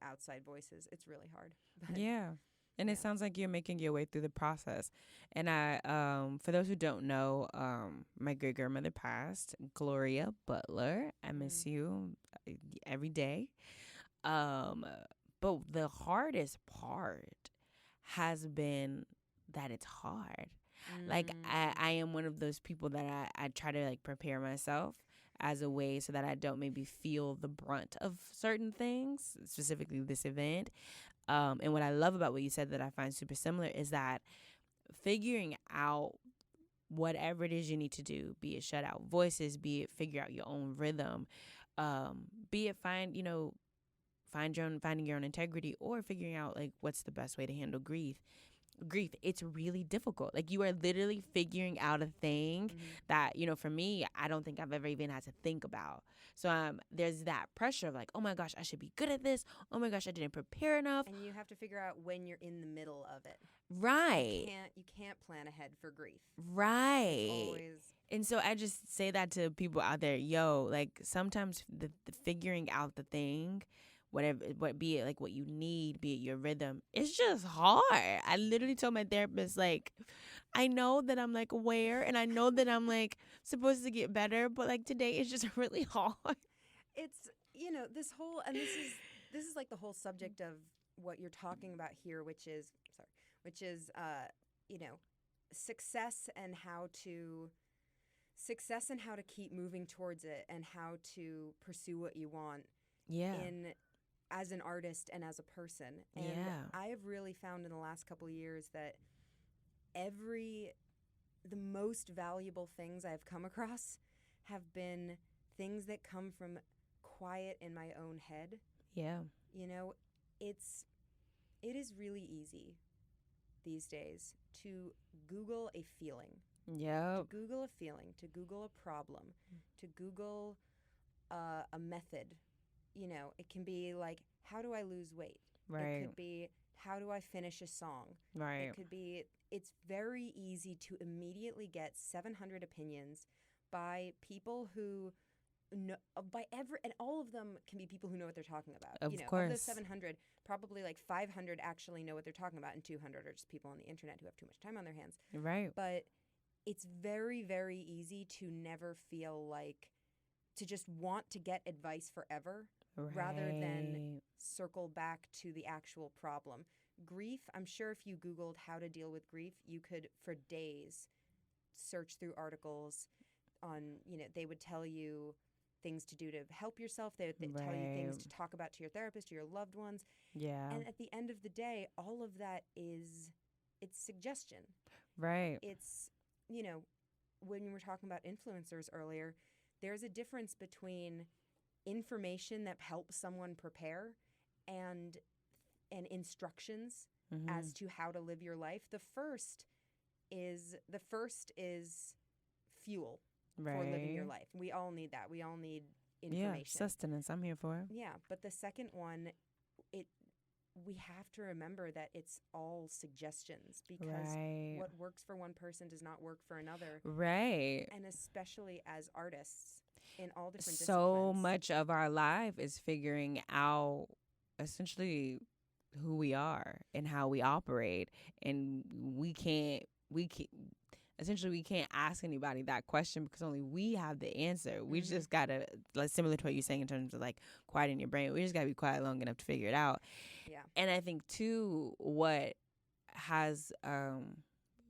S2: outside voices. It's really hard. But
S1: yeah. And it sounds like you're making your way through the process. And I, for those who don't know, my great grandmother passed, Gloria Butler. I miss you every day. But the hardest part has been that it's hard. Like I am one of those people that I try to like prepare myself as a way so that I don't maybe feel the brunt of certain things, specifically this event. And what I love about what you said that I find super similar is that figuring out whatever it is you need to do, be it shut out voices, be it figure out your own rhythm, be it finding your own integrity, or figuring out like what's the best way to handle grief, it's really difficult. Like you are literally figuring out a thing that, you know, for me, I don't think I've ever even had to think about. So there's that pressure of like, oh my gosh, I should be good at this. Oh my gosh, I didn't prepare enough.
S2: And you have to figure out when you're in the middle of it.
S1: Right.
S2: You can't plan ahead for grief.
S1: Right.
S2: It's always.
S1: And so I just say that to people out there, yo, like sometimes the figuring out the thing, whatever, be it like what you need, be it your rhythm, it's just hard. I literally told my therapist, like, I know that I'm like aware and I know that I'm like supposed to get better, but like today it's just really hard.
S2: It's, you know, this is like the whole subject of what you're talking about here, which is you know, success and how to keep moving towards it and how to pursue what you want.
S1: Yeah.
S2: As an artist and as a person. And I have really found in the last couple of years that the most valuable things I've come across have been things that come from quiet in my own head.
S1: Yeah.
S2: You know, it is really easy these days to Google a feeling.
S1: Yeah.
S2: To Google a feeling, to Google a problem, to Google a method. You know, it can be like, how do I lose weight?
S1: Right.
S2: It could be, how do I finish a song?
S1: Right.
S2: It could be, it's very easy to immediately get 700 opinions by people who know, and all of them can be people who know what they're talking about.
S1: Of
S2: you know,
S1: course.
S2: Of those 700, probably like 500 actually know what they're talking about, and 200 are just people on the internet who have too much time on their hands.
S1: Right.
S2: But it's very, very easy to never feel like, to just want to get advice forever.
S1: Right.
S2: Rather than circle back to the actual problem. Grief, I'm sure if you Googled how to deal with grief, you could, for days, search through articles on, you know, they would tell you things to do to help yourself. They'd tell you things to talk about to your therapist, to your loved ones.
S1: Yeah.
S2: And at the end of the day, all of that it's suggestion.
S1: Right.
S2: It's, you know, when you were talking about influencers earlier, there's a difference between information that helps someone prepare and instructions as to how to live your life. The first is fuel for living your life. We all need that. We all need information.
S1: Yeah, sustenance. I'm here for it.
S2: Yeah, but the second one, we have to remember that it's all suggestions, because what works for one person does not work for another.
S1: Right.
S2: And especially as artists in all different disciplines.
S1: So much of our life is figuring out essentially who we are and how we operate, and we can't essentially we can't ask anybody that question because only we have the answer. We just gotta, like, similar to what you're saying in terms of like quieting your brain, we just gotta be quiet long enough to figure it out.
S2: Yeah.
S1: And I think too, what has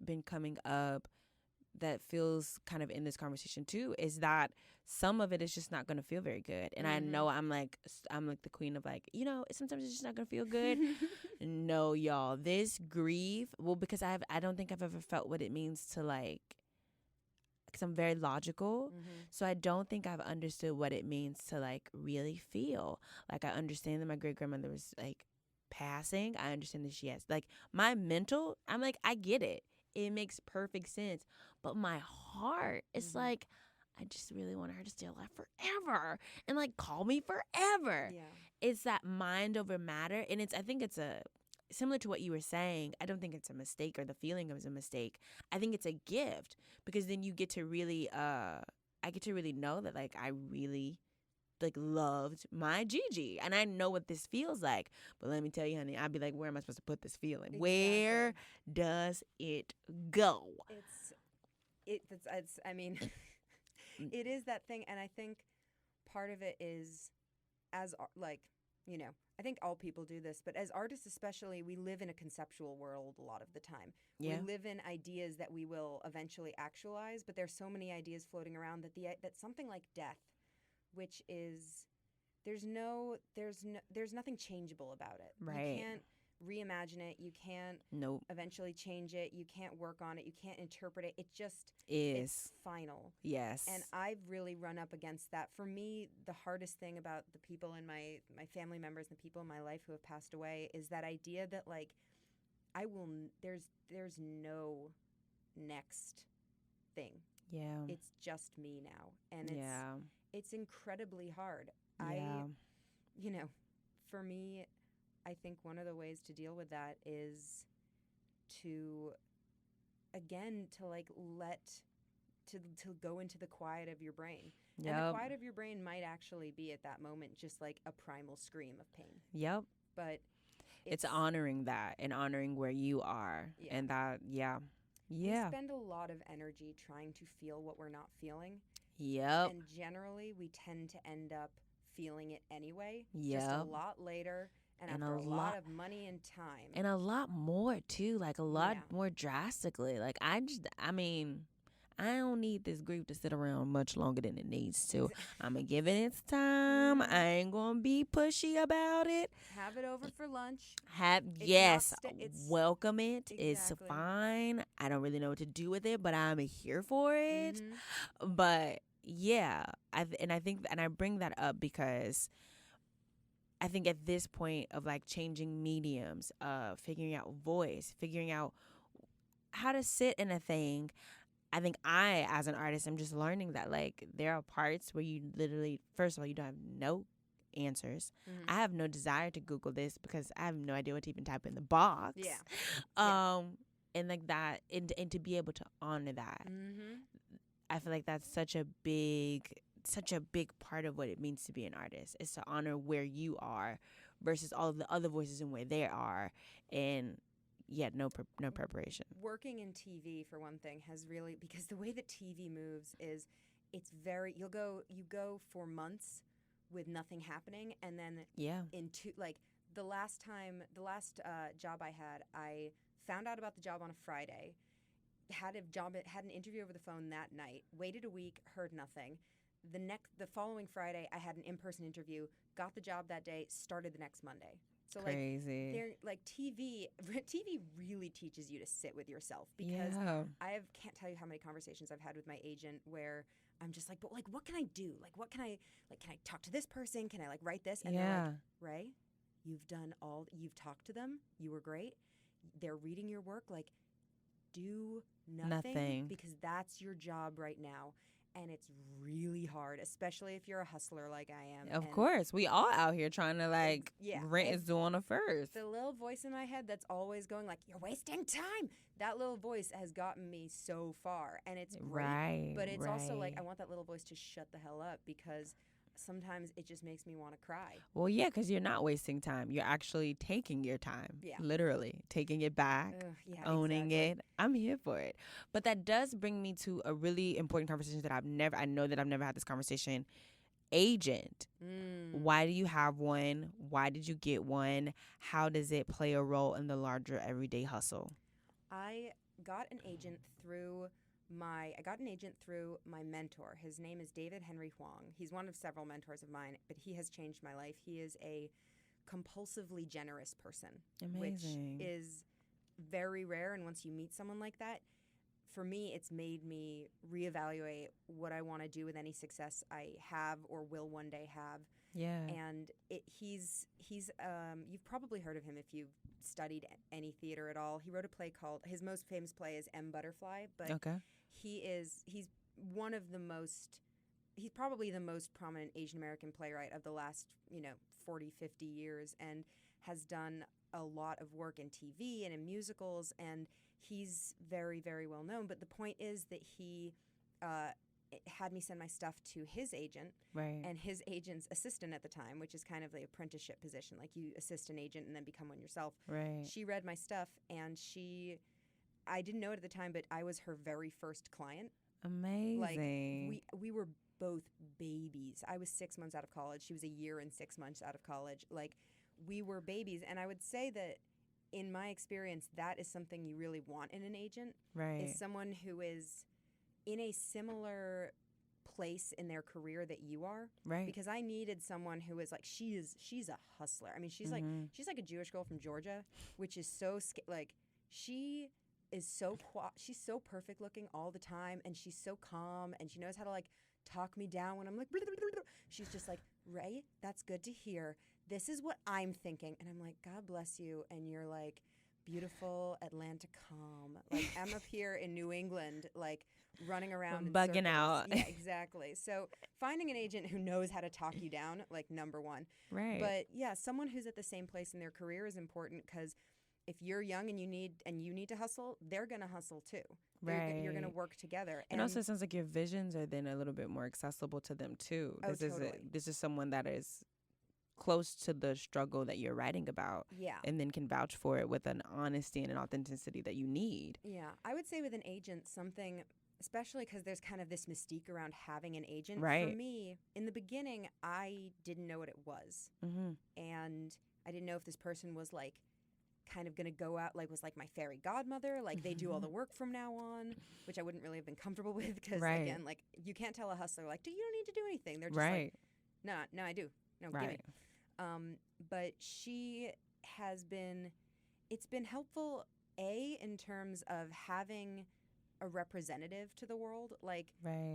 S1: been coming up that feels kind of in this conversation too is that some of it is just not going to feel very good. And I know I'm like the queen of like, sometimes it's just not going to feel good. No, y'all, this grief, well, because I don't think I've ever felt what it means to like, because I'm very logical. So I don't think I've understood what it means to like really feel. Like I understand that my great grandmother was like passing. I understand that she has like my mental, I'm like, I get it. It makes perfect sense. But my heart, it's like, I just really want her to stay alive forever and like call me forever.
S2: Yeah.
S1: It's that mind over matter. And I think it's similar to what you were saying. I don't think it's a mistake or the feeling of a mistake. I think it's a gift because then you get to really, I get to really know that like I really like loved my Gigi and I know what this feels like. But let me tell you, honey, I'd be like, where am I supposed to put this feeling?
S2: Exactly.
S1: Where does it go?
S2: I mean, it is that thing. And I think part of it is as like, I think all people do this, but as artists especially, we live in a conceptual world a lot of the time.
S1: Yeah.
S2: We live in ideas that we will eventually actualize, but there's so many ideas floating around that something like death, which is there's nothing changeable about it.
S1: Right.
S2: You can't reimagine it. You can't eventually change it. You can't work on it. You can't interpret it. It just
S1: is.
S2: It's final.
S1: Yes.
S2: And I've really run up against that. For me, the hardest thing about the people in my family members and the people in my life who have passed away is that idea that like there's no next thing.
S1: Yeah.
S2: It's just me now. And it's incredibly hard.
S1: Yeah.
S2: For me, I think one of the ways to deal with that is to go into the quiet of your brain.
S1: Yep.
S2: And the quiet of your brain might actually be at that moment just like a primal scream of pain.
S1: Yep.
S2: But
S1: it's honoring that and honoring where you are.
S2: Yeah.
S1: And that, yeah.
S2: We spend a lot of energy trying to feel what we're not feeling.
S1: Yep.
S2: And generally, we tend to end up feeling it anyway.
S1: Yep.
S2: Just a lot later. And after a lot of money and time.
S1: And a lot more, too. Like, a lot more drastically. Like, I don't need this grief to sit around much longer than it needs to. I'm going to give it its time. I ain't going to be pushy about it.
S2: Have it over for lunch.
S1: Welcome it.
S2: Exactly.
S1: It's fine. I don't really know what to do with it, but I'm here for it. But, yeah. I bring that up because I think at this point of like changing mediums, figuring out voice, figuring out how to sit in a thing, I think I, as an artist, I'm just learning that like there are parts where you literally, first of all, you don't have no answers. I have no desire to Google this because I have no idea what to even type in the box.
S2: Yeah.
S1: And like that, and to be able to honor that, I feel like that's such a big part of what it means to be an artist, is to honor where you are versus all of the other voices and where they are. And no preparation.
S2: Working in TV, for one thing, has really, because the way that TV moves is it's very, you go for months with nothing happening, and then the last job I had, I found out about the job on a Friday, had an interview over the phone that night, waited a week, heard nothing. The following Friday, I had an in-person interview, got the job that day, started the next Monday. So
S1: crazy.
S2: TV really teaches you to sit with yourself, because can't tell you how many conversations I've had with my agent where I'm just like, but like, what can I do? Like, what can I talk to this person? Can I like write this? And they're like, Rae, you've talked to them. You were great. They're reading your work. Like, do nothing. Because that's your job right now. And it's really hard, especially if you're a hustler like I am.
S1: Of course. We all out here trying to, like, rent is due on the first.
S2: The little voice in my head that's always going, like, you're wasting time. That little voice has gotten me so far. And it's great. But it's also, like, I want that little voice to shut the hell up, because sometimes it just makes me want to cry.
S1: Well, yeah, because you're not wasting time. You're actually taking your time,
S2: Yeah.
S1: literally taking it back,
S2: Ugh, yeah,
S1: owning
S2: exactly.
S1: it. I'm here for it. But that does bring me to a really important conversation that I know that I've never had this conversation. Agent. Why do you have one? Why did you get one? How does it play a role in the larger everyday hustle?
S2: I got an agent through my mentor. His name is David Henry Huang. He's one of several mentors of mine, but he has changed my life. He is a compulsively generous person, which
S1: Amazing.
S2: is very rare. And once you meet someone like that, for me, it's made me reevaluate what I want to do with any success I have or will one day have.
S1: Yeah.
S2: And he's you've probably heard of him if you've studied any theater at all. He wrote a play called, his most famous play is M. Butterfly, but
S1: Okay.
S2: he's one of the most, he's probably the most prominent Asian American playwright of the last 40, 50 years, and has done a lot of work in TV and in musicals, and he's very, very well known. But the point is that he had me send my stuff to his agent,
S1: Right.
S2: and his agent's assistant at the time, which is kind of the apprenticeship position, like you assist an agent and then become one yourself.
S1: Right.
S2: She read my stuff, and I didn't know it at the time, but I was her very first client.
S1: Amazing.
S2: Like we were both babies. I was 6 months out of college. She was a year and 6 months out of college. Like, we were babies, and I would say that in my experience, that is something you really want in an agent.
S1: Right.
S2: Is someone who is in a similar place in their career that you are.
S1: Right.
S2: Because I needed someone who is like, she's a hustler. I mean, she's like a Jewish girl from Georgia, which is so like, she is so she's so perfect looking all the time, and she's so calm, and she knows how to like talk me down when I'm like, she's just like, Rae, that's good to hear. This is what I'm thinking. And I'm like, God bless you. And you're like, beautiful Atlanta calm. Like, I'm up here in New England, like running around in
S1: bugging
S2: circles.
S1: out.
S2: Yeah, exactly. So finding an agent who knows how to talk you down, like, number one.
S1: Right.
S2: But yeah, someone who's at the same place in their career is important, because if you're young and you need to hustle, they're gonna hustle too.
S1: Right.
S2: You're gonna work together.
S1: And also, it sounds like your visions are then a little bit more accessible to them too.
S2: Oh, totally.
S1: This is someone that is close to the struggle that you're writing about.
S2: Yeah.
S1: And then can vouch for it with an honesty and an authenticity that you need.
S2: Yeah. I would say with an agent, something, especially because there's kind of this mystique around having an agent.
S1: Right.
S2: For me, in the beginning, I didn't know what it was. And I didn't know if this person was like kind of going to go out, like was like my fairy godmother, like they do all the work from now on, which I wouldn't really have been comfortable with, because again, like, you can't tell a hustler like, you don't need to do anything. They're just like, no, I do. No, give me. But she has been, it's been helpful, in terms of having a representative to the world. Like,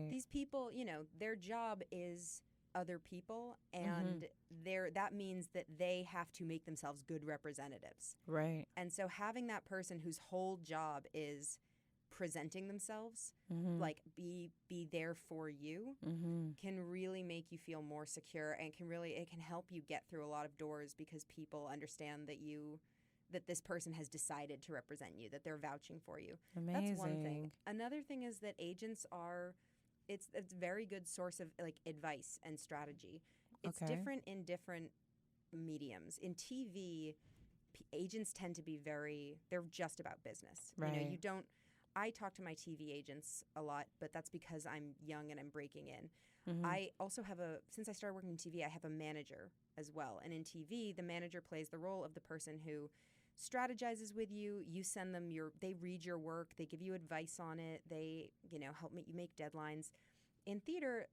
S2: these people, their job is other people, and that means that they have to make themselves good representatives.
S1: Right.
S2: And so having that person whose whole job is presenting themselves, like be there for you, can really make you feel more secure, and it can help you get through a lot of doors, because people understand that this person has decided to represent you, that they're vouching for you.
S1: Amazing.
S2: That's one thing. Another thing is that agents are, it's a very good source of like advice and strategy. It's different in different mediums. In TV, agents tend to be they're just about business.
S1: Right.
S2: I talk to my TV agents a lot, but that's because I'm young and I'm breaking in. I also have since I started working in TV, I have a manager as well. And in TV, the manager plays the role of the person who strategizes with you. You send them they read your work, they give you advice on it, they, help you make deadlines. In theater,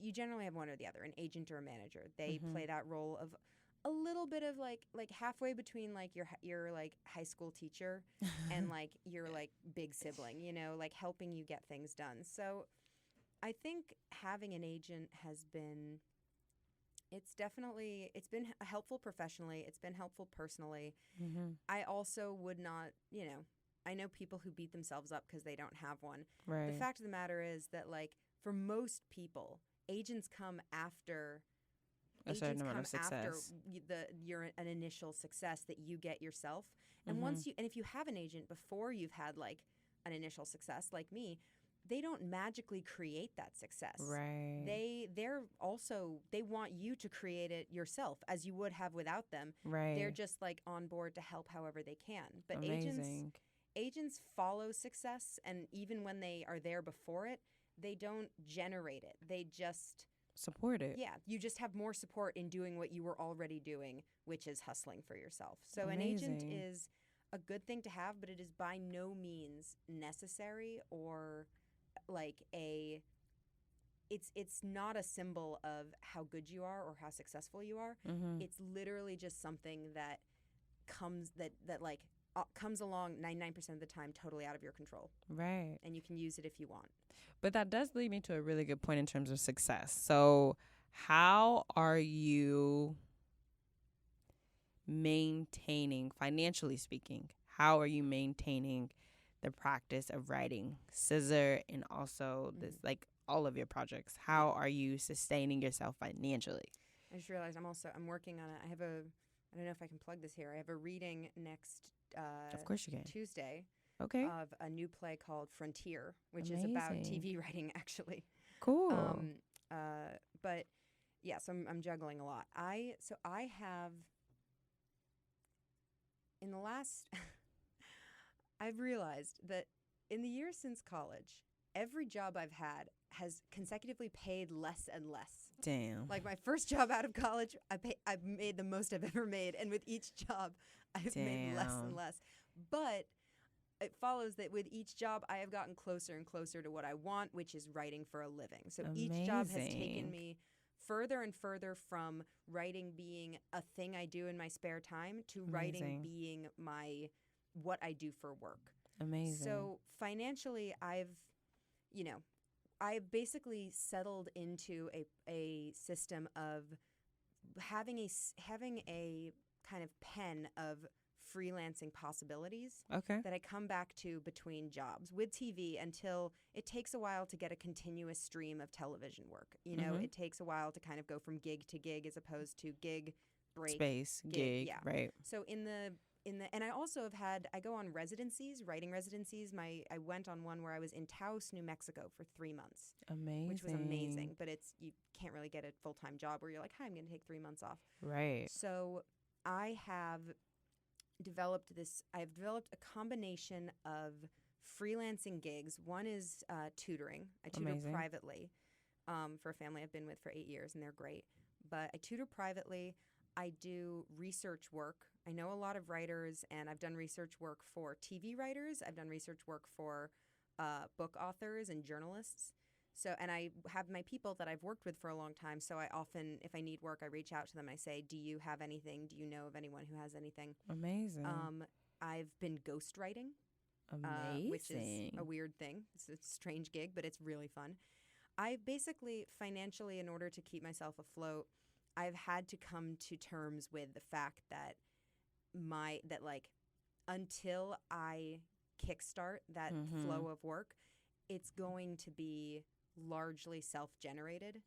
S2: you generally have one or the other, an agent or a manager. They play that role of a little bit of like halfway between like your like high school teacher and like your like big sibling, like helping you get things done. So I think having an agent it's been helpful professionally. It's been helpful personally. I also would not, I know people who beat themselves up because they don't have one.
S1: Right.
S2: The fact of the matter is that, like, for most people, agents come after
S1: a certain amount of success.
S2: After an initial success that you get yourself. And if you have an agent before you've had like an initial success, like me, they don't magically create that success.
S1: Right.
S2: They want you to create it yourself as you would have without them.
S1: Right.
S2: They're just like on board to help however they can. But
S1: Amazing.
S2: agents follow success, and even when they are there before it, they don't generate it. They just
S1: support it.
S2: Yeah, you just have more support in doing what you were already doing, which is hustling for yourself. So
S1: Amazing.
S2: an agent is a good thing to have, but it is by no means necessary or like it's not a symbol of how good you are or how successful you are.
S1: Mm-hmm.
S2: It's literally just something that comes along 99% of the time totally out of your control.
S1: Right.
S2: And you can use it if you want.
S1: But that does lead me to a really good point in terms of success. So how are you maintaining, financially speaking, how are you maintaining the practice of writing Scissor and also this, like, all of your projects? How are you sustaining yourself financially?
S2: I just realized I'm working on it. I don't know if I can plug this here. I have a reading next
S1: Of course you can.
S2: Tuesday
S1: Okay.
S2: of a new play called Frontier, which
S1: Amazing.
S2: is about TV writing, actually.
S1: Cool.
S2: But yeah, so I'm juggling a lot. I have in the last I've realized that in the years since college, every job I've had has consecutively paid less and less.
S1: Damn.
S2: Like my first job out of college, I've made the most I've ever made, and with each job, I've made less and less. But it follows that with each job, I have gotten closer and closer to what I want, which is writing for a living. So each job has taken me further and further from writing being a thing I do in my spare time to writing being what I do for work.
S1: Amazing.
S2: So financially, I've basically settled into a system of having a kind of pen of freelancing possibilities that I come back to between jobs with TV until it takes a while to get a continuous stream of television work. You know, it takes a while to kind of go from gig to gig as opposed to gig, break,
S1: space, gig,
S2: yeah.
S1: Right.
S2: So and I also I go on residencies, writing residencies. I went on one where I was in Taos, New Mexico for 3 months.
S1: Amazing.
S2: Which was amazing, but you can't really get a full-time job where you're like, hi, I'm going to take 3 months off.
S1: Right.
S2: So I've developed a combination of freelancing gigs. One is tutoring. I tutor privately for a family I've been with for 8 years, and they're great. But I tutor privately. I do research work. I know a lot of writers, and I've done research work for TV writers. I've done research work for book authors and journalists. So, and I have my people that I've worked with for a long time. So I often, if I need work, I reach out to them. I say, do you have anything? Do you know of anyone who has anything?
S1: Amazing.
S2: I've been ghostwriting, which is a weird thing. It's a strange gig, but it's really fun. I basically, financially, in order to keep myself afloat, I've had to come to terms with the fact that until I kickstart that flow of work, it's going to be largely self-generated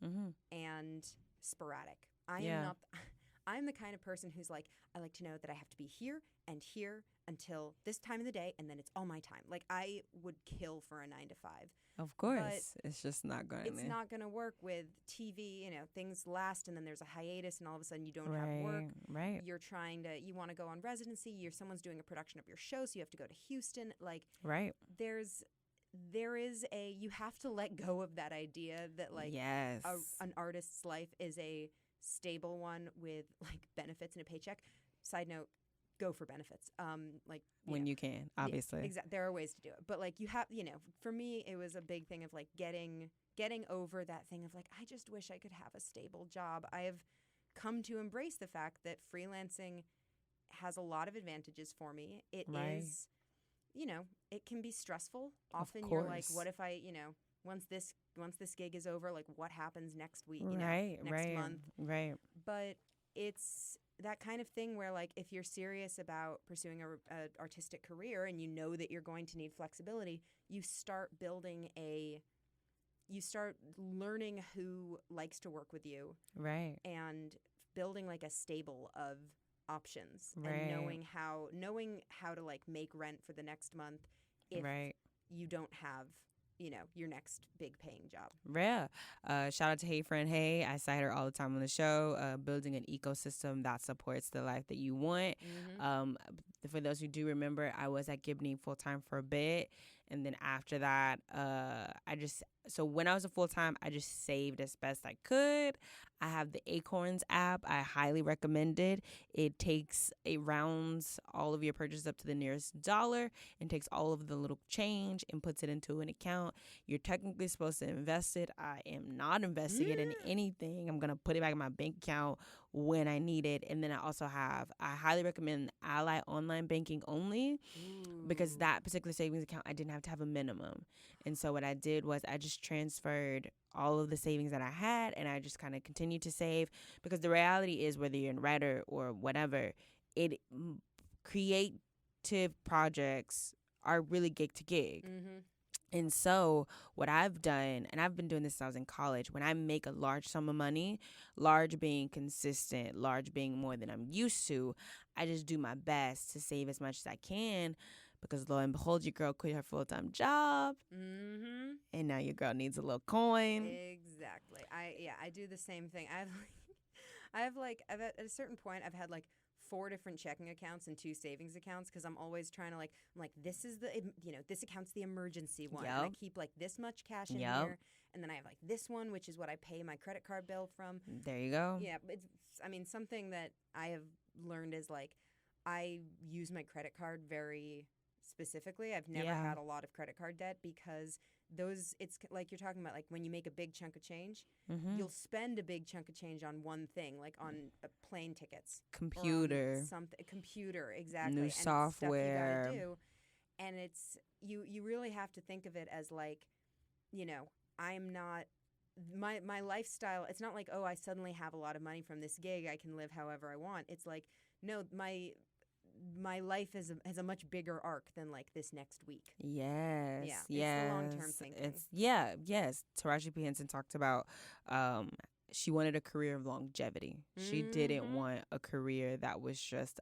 S2: and sporadic. I'm the kind of person who's like, I like to know that I have to be here and here until this time of the day, and then it's all my time. Like, I would kill for a 9 to 5.
S1: Of course. It's just not going to.
S2: It's not going to work with TV. You know, things last, and then there's a hiatus, and all of a sudden you don't have work.
S1: Right.
S2: You want to go on residency. Someone's doing a production of your show, so you have to go to Houston. Like,
S1: right.
S2: There is you have to let go of that idea that like an artist's life is a stable one with like benefits and a paycheck. Side note, go for benefits. When
S1: you can, obviously.
S2: Yeah, exactly. There are ways to do it. But like you have, for me, it was a big thing of like getting over that thing of like, I just wish I could have a stable job. I have come to embrace the fact that freelancing has a lot of advantages for me. It is, it can be stressful. Often you're like, what if I, once this gig is over, like what happens next week, next month.
S1: Right.
S2: But it's that kind of thing where like if you're serious about pursuing a artistic career and you know that you're going to need flexibility, you start learning who likes to work with you.
S1: Right.
S2: And building like a stable of options and knowing how to like make rent for the next month if you don't have your next big paying job.
S1: Yeah. Shout out to Hey Friend Hey. I cite her all the time on the show. Building an ecosystem that supports the life that you want. Um, for those who do remember, I was at Gibney full time for a bit. And then after that, so when I was a full time, I just saved as best I could. I have the Acorns app. I highly recommend it. It rounds all of your purchases up to the nearest dollar and takes all of the little change and puts it into an account. You're technically supposed to invest it. I am not investing it in anything. I'm going to put it back in my bank account when I need it. And then I highly recommend Ally Online Banking only because that particular savings account, I didn't have to have a minimum. And so what I did was I just transferred all of the savings that I had and I just kind of continued to save because the reality is whether you're in writer or whatever, creative projects are really gig to gig. And so what I've done, and I've been doing this since I was in college, when I make a large sum of money, large being consistent, large being more than I'm used to, I just do my best to save as much as I can because lo and behold, your girl quit her full-time job. And now your girl needs a little coin.
S2: Exactly. I do the same thing. I've at a certain point, I've had like 4 different checking accounts and 2 savings accounts because I'm always trying to I'm like, this is this account's the emergency one. And I keep like this much cash in here. And then I have like this one, which is what I pay my credit card bill from.
S1: There you go.
S2: Yeah. Something that I have learned is like, I use my credit card very specifically. I've never had a lot of credit card debt because it's like you're talking about, like when you make a big chunk of change, you'll spend a big chunk of change on one thing, like on plane tickets,
S1: computer,
S2: exactly,
S1: new
S2: and
S1: software.
S2: Stuff you gotta do, and it's you really have to think of it as like, I'm not my lifestyle. It's not like, oh, I suddenly have a lot of money from this gig, I can live however I want. It's like, no, my life has a much bigger arc than like this next week.
S1: Yes.
S2: Yeah. It's the long-term thinking.
S1: Yes. Taraji P. Henson talked about she wanted a career of longevity. She didn't want a career that was just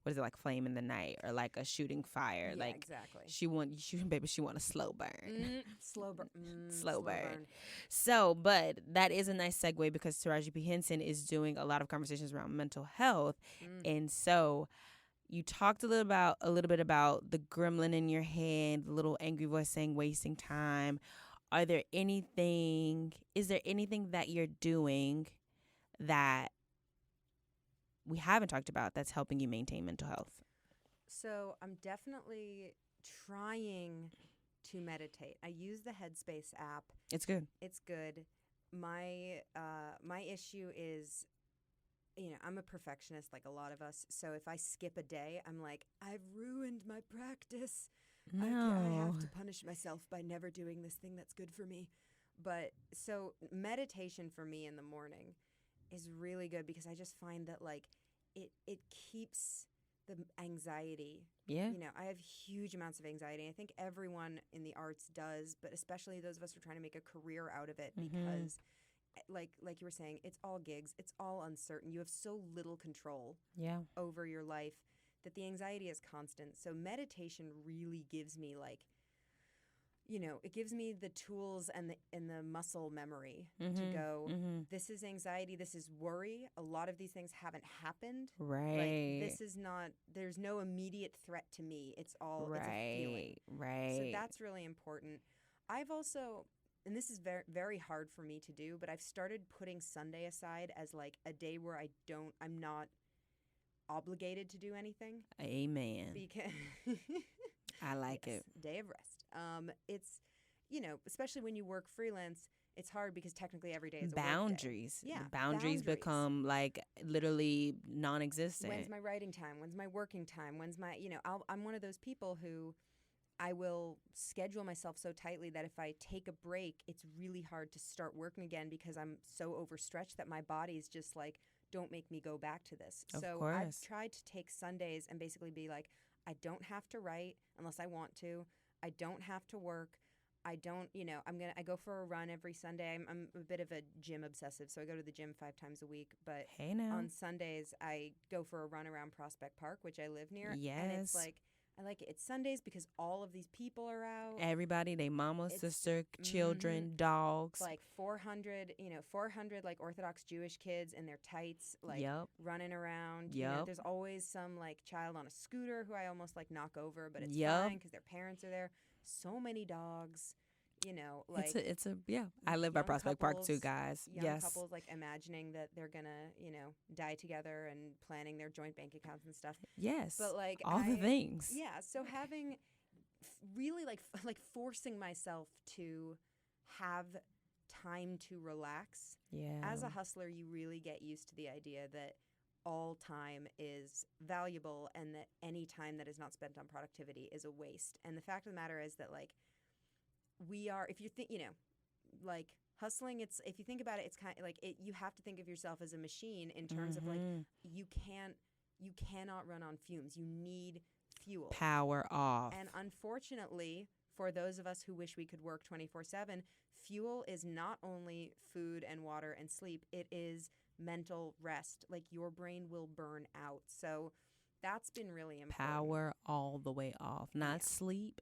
S1: what is it, like flame in the night or like a shooting fire.
S2: Yeah,
S1: like
S2: exactly.
S1: She want a slow burn.
S2: Slow burn.
S1: So, but that is a nice segue because Taraji P. Henson is doing a lot of conversations around mental health. And so you talked a little bit about the gremlin in your head, the little angry voice saying wasting time. Is there anything that you're doing that we haven't talked about that's helping you maintain mental health?
S2: So I'm definitely trying to meditate. I use the Headspace app.
S1: It's good.
S2: My issue is, I'm a perfectionist like a lot of us. So if I skip a day, I'm like, I've ruined my practice.
S1: No.
S2: I have to punish myself by never doing this thing that's good for me. But so meditation for me in the morning is really good because I just find that like it keeps the anxiety.
S1: Yeah.
S2: I have huge amounts of anxiety. I think everyone in the arts does, but especially those of us who are trying to make a career out of it because like you were saying, it's all gigs, it's all uncertain. You have so little control over your life that the anxiety is constant. So meditation really gives me like, it gives me the tools and the muscle memory to go, this is anxiety, this is worry. A lot of these things haven't happened.
S1: Right.
S2: Like, there's no immediate threat to me. It's all it's a feeling.
S1: Right.
S2: So that's really important. I've also, and this is very, very hard for me to do, but I've started putting Sunday aside as like a day where I'm not obligated to do anything.
S1: Amen.
S2: Because
S1: I like it.
S2: Day of rest. It's, especially when you work freelance, it's hard because technically every day is a
S1: boundaries.
S2: Work day. Yeah,
S1: boundaries become like literally non-existent.
S2: When's my writing time? When's my working time? When's my, I'm one of those people who I will schedule myself so tightly that if I take a break, it's really hard to start working again because I'm so overstretched that my body is just like, don't make me go back to this.
S1: Of
S2: so
S1: course.
S2: I've tried to take Sundays and basically be like, I don't have to write unless I want to. I don't have to work. I don't, I go for a run every Sunday. I'm a bit of a gym obsessive, so I go to the gym 5 times a week. But
S1: hey now.
S2: On Sundays, I go for a run around Prospect Park, which I live near.
S1: Yes.
S2: And it's like, I like it. It's Sundays because all of these people are out.
S1: Everybody, they mama,
S2: It's
S1: sister, children, dogs.
S2: like 400 like Orthodox Jewish kids in their tights, like
S1: Yep.
S2: running around.
S1: Yep.
S2: There's always some like child on a scooter who I almost like knock over, but it's
S1: Yep.
S2: fine because their parents are there. So many dogs. Like
S1: it's a yeah. I live by
S2: young
S1: Prospect Park too,
S2: couples-
S1: guys.
S2: young
S1: Yes.
S2: couples like imagining that they're gonna, die together and planning their joint bank accounts and stuff.
S1: Yes.
S2: But like
S1: all the things.
S2: yeah. So having really like forcing myself to have time to relax.
S1: Yeah.
S2: As a hustler, you really get used to the idea that all time is valuable and that any time that is not spent on productivity is a waste. And the fact of the matter is that like we are, if you think, like hustling, it's, if you think about it, it's kind of like you have to think of yourself as a machine in terms of like you cannot run on fumes. You need fuel.
S1: Power off.
S2: And unfortunately, for those of us who wish we could work 24/7, fuel is not only food and water and sleep, it is mental rest. Like your brain will burn out. So that's been really important.
S1: Power all the way off. Not sleep.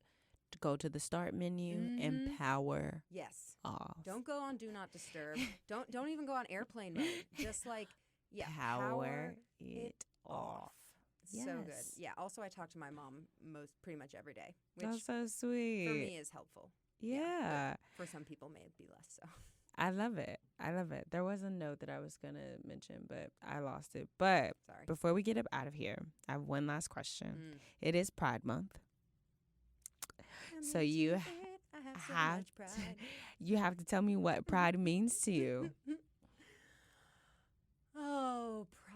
S1: To go to the start menu and power
S2: Yes.
S1: off.
S2: Don't go on do not disturb. Don't even go on airplane mode. Just like
S1: power it off.
S2: So good.
S1: Yes.
S2: Yeah. Also, I talk to my mom pretty much every day, which
S1: That's so sweet.
S2: for me is helpful.
S1: Yeah.
S2: For some people, may be less so.
S1: I love it. I love it. There was a note that I was going to mention, but I lost it. But
S2: Sorry.
S1: before we get up out of here, I have one last question. It is Pride Month. So you you have to tell me what pride means to you.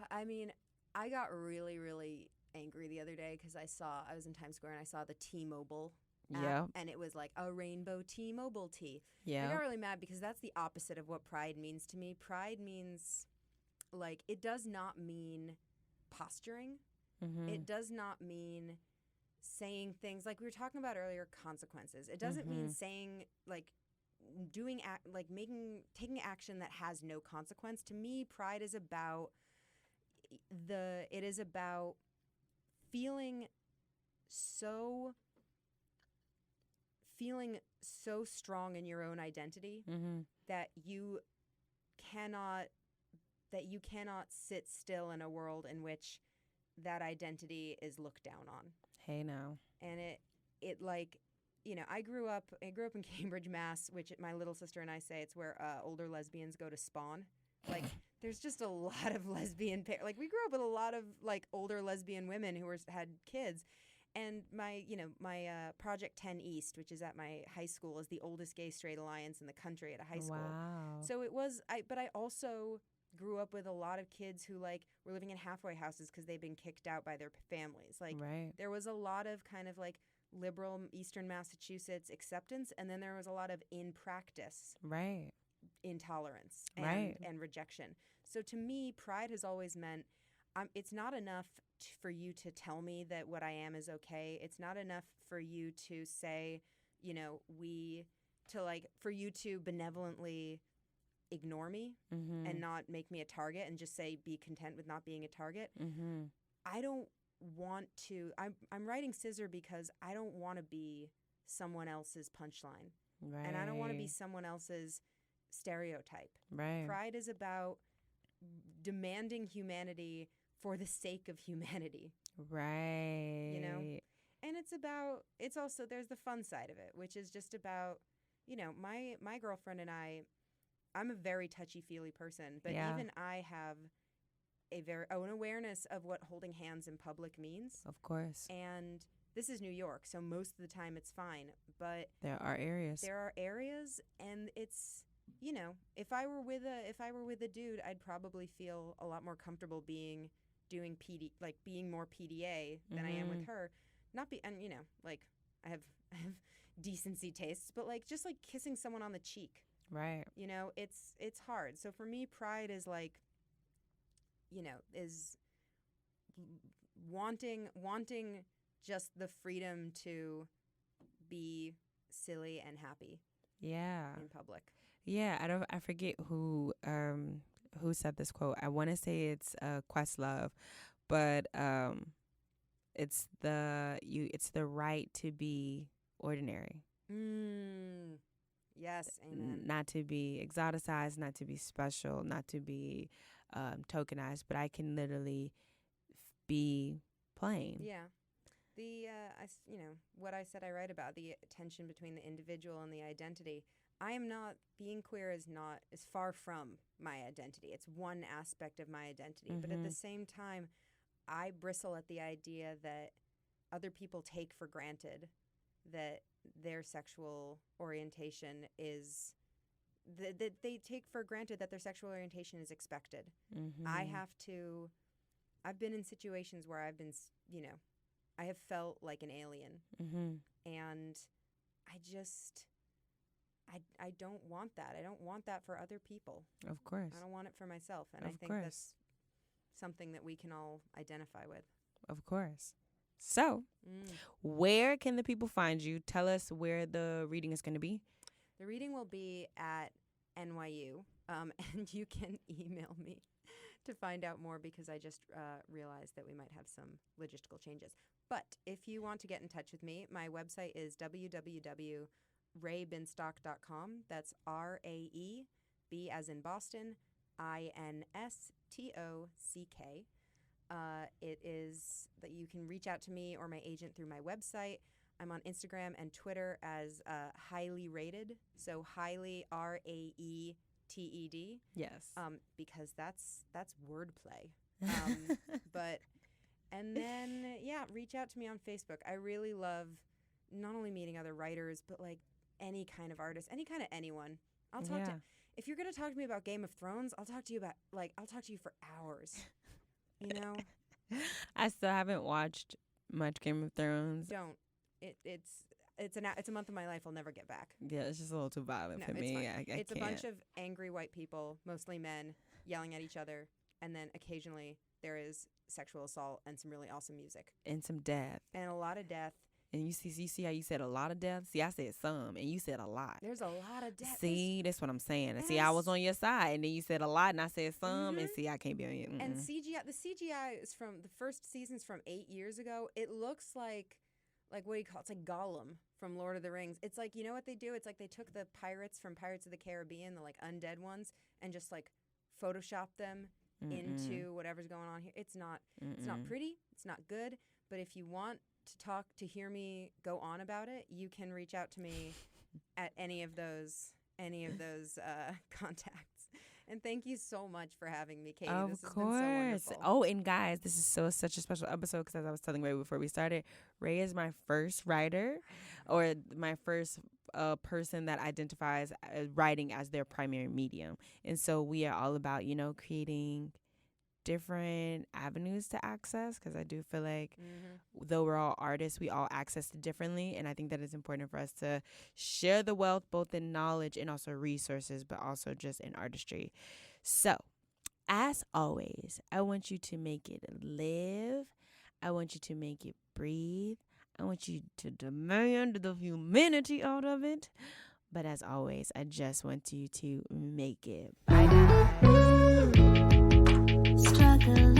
S2: I mean, I got really, really angry the other day because I was in Times Square and I saw the T-Mobile app,
S1: Yeah.
S2: and it was like a rainbow T-Mobile tee. I
S1: Yeah.
S2: got really mad because that's the opposite of what pride means to me. Pride means, like, it does not mean posturing. It does not mean saying things like we were talking about earlier, consequences. It doesn't mean saying like taking action that has no consequence. To me, pride is about feeling so strong in your own identity that you cannot sit still in a world in which that identity is looked down on.
S1: Hey now.
S2: And it like, I grew up in Cambridge, Mass, which my little sister and I say it's where older lesbians go to spawn. Like, there's just a lot of lesbian like we grew up with a lot of like older lesbian women who had kids. And my Project 10 East, which is at my high school, is the oldest gay straight alliance in the country at a high school.
S1: Wow.
S2: So it was but I also grew up with a lot of kids who like were living in halfway houses because they'd been kicked out by their families. Like there was a lot of kind of like liberal Eastern Massachusetts acceptance, and then there was a lot of in practice intolerance and rejection. So to me, pride has always meant it's not enough for you to tell me that what I am is okay. It's not enough for you to say, for you to benevolently ignore me and not make me a target and just say be content with not being a target. I don't want to. I'm writing Scissor because I don't want to be someone else's punchline, and I don't want to be someone else's stereotype. Pride is about demanding humanity for the sake of humanity. And it's also, there's the fun side of it, which is just about, my girlfriend and I'm a very touchy-feely person, but even I have an awareness of what holding hands in public means.
S1: Of course.
S2: And this is New York, so most of the time it's fine. But
S1: there are areas,
S2: and it's, if I were with a dude, I'd probably feel a lot more comfortable being more PDA than I am with her. I have decency tastes, but like just like kissing someone on the cheek. It's hard. So for me, pride is like, is wanting just the freedom to be silly and happy. In public.
S1: I forget who said this quote. I want to say it's Questlove, but it's the right to be ordinary.
S2: Yes, amen.
S1: Not to be exoticized, not to be special, not to be tokenized, but I can literally be plain.
S2: Yeah. What I said I write about, the tension between the individual and the identity. Being queer is far from my identity. It's one aspect of my identity. But at the same time, I bristle at the idea that other people take for granted that their sexual orientation is, that they take for granted that their sexual orientation is expected. I've been in situations where I've been, I have felt like an alien. And I don't want that. I don't want that for other people.
S1: Of course.
S2: I don't want it for myself. And I think that's something that we can all identify with.
S1: Of course. So, where can the people find you? Tell us where the reading is going to be.
S2: The reading will be at NYU, and you can email me to find out more, because I just realized that we might have some logistical changes. But if you want to get in touch with me, my website is www.raebinstock.com. That's RAE, B as in Boston, INSTOCK. It is that you can reach out to me or my agent through my website. I'm on Instagram and Twitter as Highly Rated, so Highly RAETED.
S1: Yes.
S2: Because that's wordplay. And then reach out to me on Facebook. I really love not only meeting other writers, but like any kind of artist, any kind of anyone. I'll talk to. If you're gonna talk to me about Game of Thrones, I'll talk to you for hours. You know.
S1: I still haven't watched much Game of Thrones.
S2: Don't. It's a month of my life I'll never get back.
S1: Yeah, it's just a little too violent for me.
S2: It's
S1: can't.
S2: A bunch of angry white people, mostly men, yelling at each other, and then occasionally there is sexual assault and some really awesome music.
S1: And some death.
S2: And a lot of death.
S1: And you see how you said a lot of death? See, I said some, and you said a lot.
S2: There's a lot of death.
S1: See, that's what I'm saying. Yes. See, I was on your side, and then you said a lot, and I said some, and see, I can't be on you.
S2: And CGI, the CGI is from the first season's from 8 years ago. It looks like what do you call it? It's like Gollum from Lord of the Rings. It's like, you know what they do? It's like they took the pirates from Pirates of the Caribbean, the like undead ones, and just like photoshopped them into whatever's going on here. It's not pretty. It's not good. But if you want to hear me go on about it, you can reach out to me at any of those contacts. And thank you so much for having me, Katie.
S1: Of
S2: this has
S1: course.
S2: Been so wonderful.
S1: Oh, and guys, this is such a special episode, because as I was telling Rae before we started, Rae is my first writer, or my first person that identifies writing as their primary medium. And so we are all about, creating different avenues to access, because I do feel like though we're all artists, we all access it differently, and I think that it's important for us to share the wealth both in knowledge and also resources, but also just in artistry. So as always, I want you to make it live. I want you to make it breathe. I want you to demand the humanity out of it. But as always, I just want you to make it. Bye, guys.
S3: Struggling